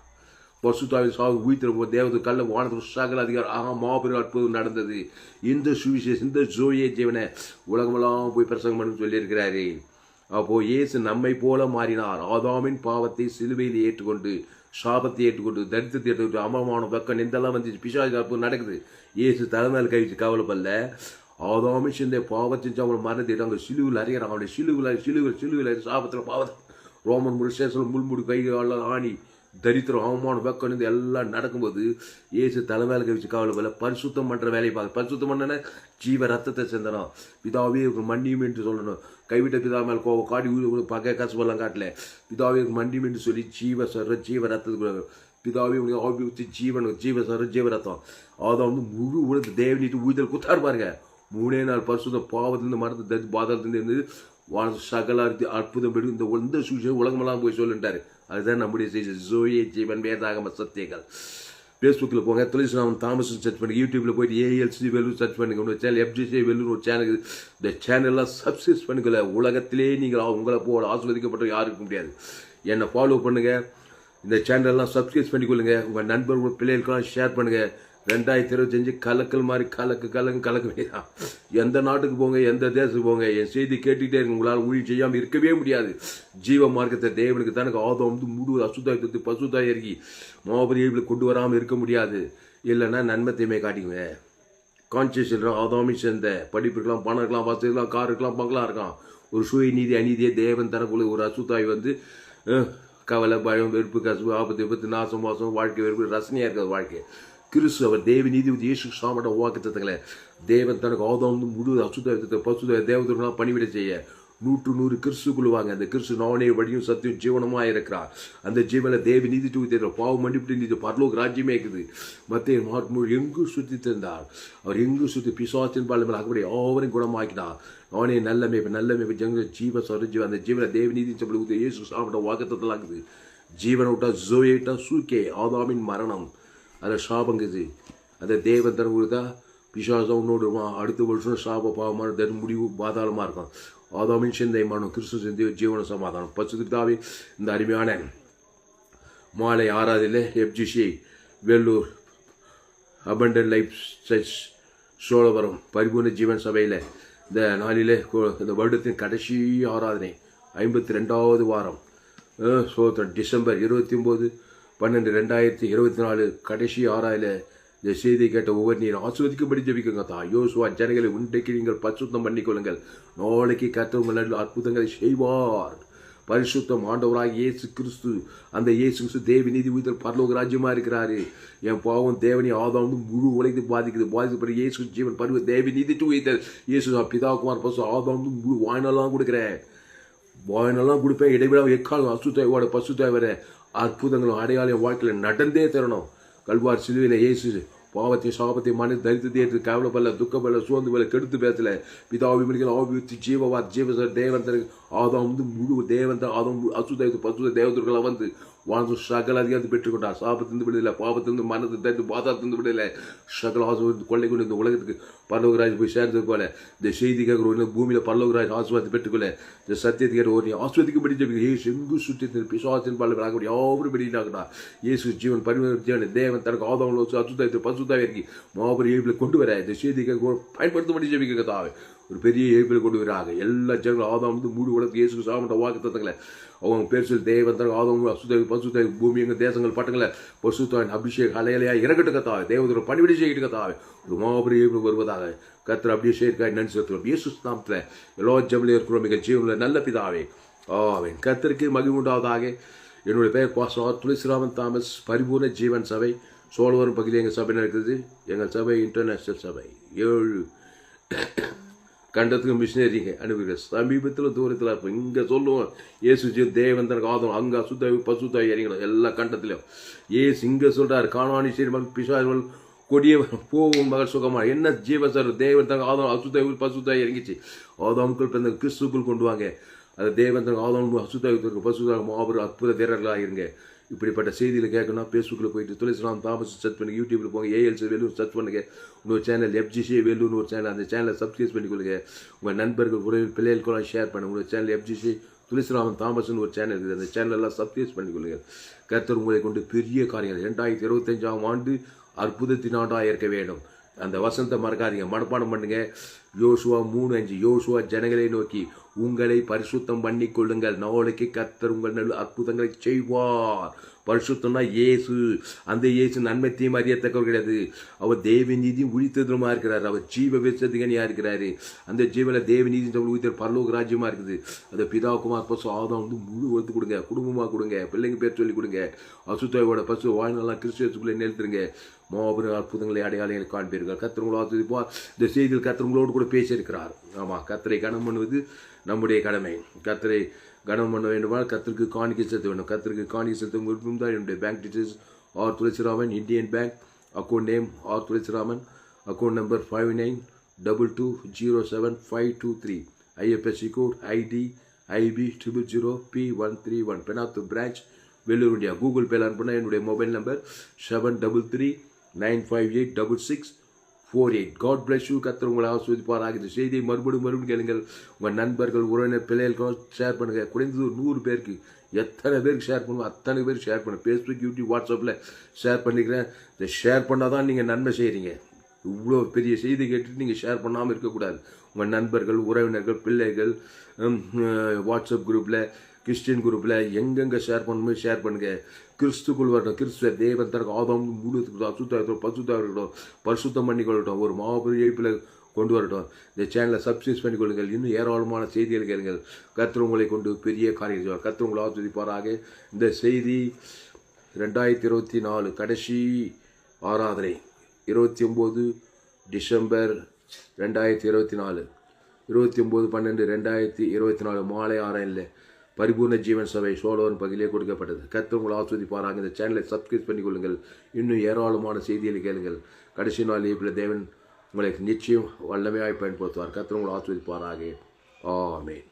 பசுத்தாவின் சாவு உயிர்த்திருப்போம் தேவத்து கல்ல வானத்தில் சகல அதிகாரம் மாபெரும் அற்புதம் நடந்தது. இந்த சுவிசேஷம் இந்த ஜோயே ஜீவனை உலகமெல்லாம் போய் பிரசங்கம் பண்ணு சொல்லியிருக்கிறாரு. அப்போ இயேசு நம்மை போல மாறினார். ஆதாமின் பாவத்தை சிலுவையில் ஏற்றுக்கொண்டு சாபத்தை ஏற்றுக்கொண்டு தரித்திரத்தை ஏற்றுக்கொண்டு அமரமான வெக்கம் இதெல்லாம் வந்துச்சு. பிசாசு அற்புதம் நடக்குது. இயேசு தலைமையில் கழிச்சு கவலைப்படல. ஆதாமி செஞ்ச பாவத்தின் அவங்களை மறந்துட்டு அங்கே சிலுவில் அறிகிறான். அவனுடைய சிலுவில் சாபத்தில் பாவத்தை ரோமன் முடி முள்முடி கைகள் ஆணி தரித்திரம் அவமானம் வெக்கம் எல்லாம் நடக்கும்போது இயேசு தலைமையில கழிச்சு கவலைப்படல. பரிசுத்தம் பண்ணுற வேலையை பார்க்க. பரிசுத்தம் பண்ணன ஜீவ ரத்தத்தை செஞ்சணும். பிதாவே மன்னியும் என்று சொல்லணும். கைவிட்ட பிதா மேல் கோவம் காடி பகை கசப்பெல்லாம் காட்டல. பிதாவே மன்னியும் என்று சொல்லி ஜீவ ரத்தத்துக்கு பிதாவே ஆபித்து ஜீவ ரத்தம். அதான் வந்து முழு உலகத்து தேவனிட்டு உயிர்தல் குத்தார் பாருங்க. 3 நாள் பரிசுத்தம் பாவத்திலிருந்து மரத்தை பாதத்திலிருந்து சகல அற்புதம் பெற்று இந்த சுவிசேஷம் உலகமெல்லாம் போய் சொல்லிட்டாரு. அதுதான் நம்முடைய செய்தி. ஜோயே ஜீவன் வேதாகம சத்தியங்கள். ஃபேஸ்புக்கில் போங்க, துளசிராமன் தாமஸ் சர்ச் பண்ணுங்க. யூடியூப்பில் போயிட்டு ஏஎல்சி வெல்லூர் சர்ச் பண்ணுங்க. உங்கள் சேனல் எஃப்ஜிசி வெல்லூர் ஒரு சேனல். இந்த சேனல்லாம் சப்ஸ்கிரைப் பண்ணிக்கல. உலகத்திலே நீங்கள் உங்களை போல ஆஸ்வதிக்கப்பட்ட யாருக்கும் முடியாது. என்னை ஃபாலோ பண்ணுங்கள். இந்த சேனல்லாம் சப்ஸ்கிரைப் பண்ணிக்கொள்ளுங்க. உங்கள் நண்பர்கள் பிள்ளைகளுக்கெல்லாம் ஷேர் பண்ணுங்கள். 2025 கலக்கல் மாதிரி கலக்க வேண்டியதான். எந்த நாட்டுக்கு போங்க, எந்த தேசத்துக்கு போங்க, என் செய்தி கேட்டுக்கிட்டே இருக்கு. உங்களால் ஊழியம் செய்யாமல் இருக்கவே முடியாது. ஜீவ மார்க்கத்தை தேவனுக்கு தனக்கு ஆதம் வந்து முழு அசுத்தாயத்து பசுத்தாய் இறக்கி மாபெரிய கொண்டு வராமல் இருக்க முடியாது. இல்லைன்னா நன்மை தீமை காட்டிக்குங்க. கான்சியஸ் ஆதாமி சேர்ந்த படிப்பு இருக்கலாம், பணம் இருக்கலாம், வசதி இருக்கலாம், கார் இருக்கலாம், பங்களா இருக்கலாம். ஒரு சுய நீதி அநீதியை தேவன் தனக்குள்ள ஒரு அசுத்தாய் வந்து கவலை பயம் வெறுப்பு கசப்பு ஆபத்து விபத்து நாசம் வாசம் வாழ்க்கை வெறுப்பு ரசனையாக இருக்கிற வாழ்க்கை. கிறிஸ்து அவர் தேவ நீதி இயேசு சாமட வாக்குத்தத்தங்களை தேவன் தனக்கு ஆதாம் முழு அசுத்த பசுத தேவதூர்களாக பணிவிட செய்ய 100 கிறிஸ்துக்குள்ளுவாங்க. அந்த கிறிஸ்து நானே வழியும் சத்தியம் ஜீவனமாக இருக்கிறார். அந்த ஜீவனை தேவ நீதி தூக்கி பாவம் மன்னிப்பு நீதி பரலோக ராஜ்யமே இருக்குது. மத்திய மாட்மொழி எங்கு சுற்றி தந்தார். அவர் எங்கு சுற்றி பிசாசின் பாலங்கள் அப்படி யாவரையும் குணமாக்கினார். நானே நல்ல மேய்ப்பு ஜங்க ஜீவ சொரஜீவ அந்த ஜீவனை தேவ நீதி சொல்லி இயேசு சாப்பிட்ட வாக்குத்தத்தெல்லாம் இருக்குது. ஜீவனை விட்டா ஜோயிட்டா சூக்கே ஆதாமின் மரணம் அதில் சாபங்குது. அதை தேவன் தன் கொடுத்தா பிசாசம் உன்னோடு அடுத்த வருஷம் சாப பாவமான தன் முடிவு பாதாளமாக இருக்கும். ஆதாமின் சிந்தைமானும் கிறிஸ்து சிந்தையோ ஜீவன சமாதானம். பசுதாவே இந்த அருமையான மாலை ஆராதில் FGC Vellur abundant life church Cholavaram பரிபூர்ண ஜீவன் சபையில் இந்த நாளிலே இந்த வருடத்தின் கடைசி ஆராதனை 52வது வாரம் டிசம்பர் 29/12/2024 கடைசி ஆராயில் இந்த செய்தி கேட்ட ஒவ்வொரு நீர் ஆஸ்வதிக்கும்படி ஜெபிக்குங்க தா. யோசுவா ஜனங்களை உண்டைக்கு நீங்கள் பரிசுத்தம் பண்ணிக்கொள்ளுங்கள், நாளைக்கு கர்த்தர் அற்புதங்களை செய்வார். பரிசுத்தம் ஆண்டவராக இயேசு கிறிஸ்து, அந்த இயேசு கிறிஸ்து தேவ நீதி உயிர் பரலோக ராஜ்யமா இருக்கிறாரு. என் பாவம் தேவனி ஆதாம் முழு உலகத்தை பாதிக்கப்பட்ட இயேசு ஜீவன் பருவ தேவ நீதி உயிர் இயேசு பிதாகுமார் பசு ஆதாம் முழு வாயினெல்லாம் கொடுக்குறேன், வாயினெல்லாம் கொடுப்பேன். இடைவிடாம எக்காலம் அசுத்தாயோட பசுத்தாய் அற்புதங்களும் அடையாளம் வாழ்க்கையில் நடந்தே தரணும். கல்வார் சிலுவையில் இயேசு பாவத்தை சாபத்தை மன தரித்திரத்தை ஏற்று கவலைப்படல, துக்கப்படல, சோர்ந்து பல, கெடுத்து பேசல. பிதாவிமணிகள் ஆவித்து ஜீவவார் ஜீவசர் தேவந்தர் ஆதாம் முழு தேவந்தர் ஆதாம் அசுதாயத்து பசுத தேவதர்களாக வந்து வாழ்ந்து சகல அதிகாரத்தை பெற்றுக்கொண்டார். சாபத்திலிருந்து விடல, பாவத்திலிருந்து மனத்தை தரித்து பாதாத்திலிருந்து விடல, சகல ஆசுவாதத்தை கொள்ளை கொண்டு இந்த உலகத்துக்கு பரலோகராஜ் போய் சேர்ந்தது போல இந்த செய்தி கேட்கிற பூமியில் பரலோகராஜ் ஆசுவாதத்தை பெற்றுக்கொள்ள இந்த சத்தியத்தை கேட்க ஒரு ஆசுவதிக்கும்படி ஏசு எங்கு சுற்றி பிசாசின் பல்ல யாவரும் வெளியினாங்கடா. இயேசு ஜீவன் பரிமாற்ற தேவன் தனக்கு ஆதாம் அசுதாயத்தை பசுதாவை இறக்கி மாபெரும் எழுப்பில் கொண்டு வர இந்த செய்தி கேட்க பயன்படுத்தும்படி ஜெபிக்க தாவே ஒரு பெரிய எழுப்பில் கொண்டு வராங்க. எல்லா ஜனங்களும் ஆதாம் முழு உலகத்துக்கு இயேசு சாமன்ற வாக்கு தத்தங்களை அவங்க பேர் சொல்லி தேவன் தனக்கு ஆதாம் அசுதாவி பசுதாவி பூமி எங்கள் தேசங்கள் பட்டங்களை பசுத்தாவின் அபிஷேக் அலையலையாக இறக்கட்டு கத்தாவே தேவதோட பணிவிடை செய்யிட்டு கத்தாவே ஒரு மாபெரும் எழுப்பில் வருவதாக கத்திர அப்படியே சேர்க்காய் நன்றி செலுத்துகிறோம். இயேசு நாமத்தில் எல்லா ஜபலையும் இருக்கிறோம் மிக ஜீவனில் நல்ல பிதாவே ஆவேன். கத்திற்கு மகிழ்வு உண்டாவதாக. என்னுடைய பெயர் பாஸ்டர் துளசிராமன் தாமஸ், பரிபூர்ண ஜீவன் சபை சோழவரம் பகுதியில் எங்கள் சபை நடக்குது. எங்கள் சபை இன்டர்நேஷ்னல் சபை 7 கண்டத்துக்கு மிஷினரிங்க அனுப்புகிற சமீபத்தில் தூரத்தில் இருப்போம். இங்கே சொல்லுவோம் ஏசு தேவன் தனக்கு ஆதம் அங்கே அசுத்தாவி பசுத்தாவி இறங்கணும் எல்லா கண்டத்திலையும். ஏசு இங்கே சொல்கிறார் காணானி சீர்மல் பிசார்கள் கொடிய போகும் மகள் சுகமாக என்ன ஜீவசர் தேவன் தனக்கு ஆதம் அசுத்தாவி பசுத்தாவி இறங்கிச்சு. ஆதாமுக்குள் பிறந்த கிறிஸ்துக்குள் கொண்டு வாங்க. அது தேவன் தனக்கு ஆதம் அசுத்தாவி பசுத்தாவி மாபெரும் அற்புத தேரர்களாக இருங்க. இப்படிப்பட்ட செய்தியில் கேட்கணும் ஃபேஸ்புக்கில் போயிட்டு துளசிராம் தாமஸ் சர்ச் பண்ணுங்க, யூடியூப்பில் போங்க, ஏஎல்சி வேலூர் சர்ச் பண்ணுங்க. இன்னொரு சேனல் FGC வேலூர்னு ஒரு சேனல், அந்த சேனலை சப்ஸ்கிரைப் பண்ணிக்கொள்ளுங்க. உங்கள் நண்பர்கள் உறவில் பிள்ளைகளுக்கெல்லாம் ஷேர் பண்ணுங்க. உங்கள் சேனல் FGC துளசிராமன் தாமஸ்னு ஒரு சேனல் இருக்குது, அந்த சேனலெல்லாம் சப்ஸ்கிரைப் பண்ணிக்கொள்ளுங்க. கர்த்தர் உங்களை கொண்டு பெரிய காரியங்கள் 2025ஆம் ஆண்டு அற்புதத்தின் ஆண்டாக இருக்க வேண்டும். அந்த வசனத்தை மறக்காதீங்க, மனப்பாடம் பண்ணுங்க. யோசுவா 3:5 யோசுவா ஜனங்களை நோக்கி உங்களை பரிசுத்தம் பண்ணி கொள்ளுங்கள், நாளைக்கு கர்த்தர் உங்கள் நல்ல அற்புதங்களை செய்வார். பரிசுத்தம்னா இயேசு, அந்த இயேசு நன்மை தீமை அறியத்தக்கவர் கிடையாது. அவர் தேவ நீதி உழித்ததுமா இருக்கிறார். அவர் ஜீவ விசதிகனியா இருக்கிறாரு. அந்த ஜீவன தேவ நீதி உயிர் பரலோக ராஜ்யமா இருக்குது. அந்த பிதா குமார் பசு ஆதம் முழு ஒழுத்து கொடுங்க, குடும்பமாக கொடுங்க, பிள்ளைங்க பேர் சொல்லி கொடுங்க. அசுத்தாவோட பசு வாழ்நாளெல்லாம் கிறிஸ்துவுக்குள்ளே நிறுத்துருங்க. மாபெரும் அற்புதங்களை அடையாளங்களை காண்பீர்கள். கர்த்தர் ஆசிரிப்பார். இந்த செய்தியில் கர்த்தர் உங்களோடு கூட பேசியிருக்கிறார். ஆமாம், கர்த்தரை கனம் பண்ணுவது நம்முடைய கடமை. கர்த்தரை கனம் பண்ண வேண்டுமானால் கர்த்தருக்கு காணிக்கை செலுத்த வேண்டும். கர்த்தருக்கு காணிக்கை செலுத்த விருப்பம் தான். என்னுடைய bank details are Thulasiraman, Indian Bank, account name are Thulasiraman, account number 5922075523, IFSC code ID IB 000P131, Penathur branch, Vellore, India. Google பேல அனுப்புனா என்னுடைய mobile number 7339586648. God bless you. கர்த்தர் உங்களை ஆஸ்வதிப்பாராக. இந்த செய்தியை மறுபடியும் கேளுங்கள். உங்கள் நண்பர்கள் உறவினர் பிள்ளைகளுக்கும் ஷேர் பண்ணுங்கள். குறைந்தது 100 பேருக்கு, எத்தனை பேருக்கு ஷேர் பண்ணுவோம் அத்தனை பேருக்கு ஷேர் பண்ணுங்கள். ஃபேஸ்புக், யூடியூப், வாட்ஸ்அப்பில் ஷேர் பண்ணிக்கிறேன். இதை ஷேர் பண்ணால் தான் நீங்கள் நன்மை செய்கிறீங்க. இவ்வளோ பெரிய செய்தி கேட்டுட்டு நீங்கள் ஷேர் பண்ணாமல் இருக்கக்கூடாது. உங்கள் நண்பர்கள் உறவினர்கள் பிள்ளைகள் வாட்ஸ்அப் குரூப்பில், கிறிஸ்டின் குரூப்பில் எங்கெங்கே ஷேர் பண்ணணுமோ ஷேர் பண்ணுங்கள். கிறிஸ்துக்குள் வரட்டும். கிறிஸ்துவ தேவன் தனக்கு ஆதாம் முழு அசுத்தாகட்டும் பசுத்தாக இருக்கட்டும், பரிசுத்தம் பண்ணிக்கொள்ளட்டும், ஒரு மாபெரும் எழுப்பில் கொண்டு வரட்டும். இந்த சேனலை சப்ஸ்கிரைப் பண்ணிக்கொள்ளுங்கள். இன்னும் ஏராளமான செய்திகள் கேளுங்கள். கர்த்தர் உங்களை கொண்டு பெரிய காரியம் செய்வார். கர்த்தர் உங்களை ஆஸ்வதிப்பாராக. இந்த செய்தி 2024 கடைசி ஆராதனை 29 டிசம்பர் 2024 29/12/2024 மாலை 6 பரிபூர்ண ஜீவன் சபை சோழவன் பகுதியிலே கொடுக்கப்பட்டது. கர்த்தர் உங்களை ஆஸ்வதிப்பாராக. இந்த சேனலை சப்ஸ்கிரைப் பண்ணிக்கொள்ளுங்கள். இன்னும் ஏராளமான செய்திகளை கேளுங்கள். கடைசி நாள் ஏப்ரல் தேவன் உங்களை நிச்சயம் வல்லமையாய் பயன்படுத்துவார். கர்த்தர் உங்களை ஆஸ்வதிப்பாராக. ஆமென்.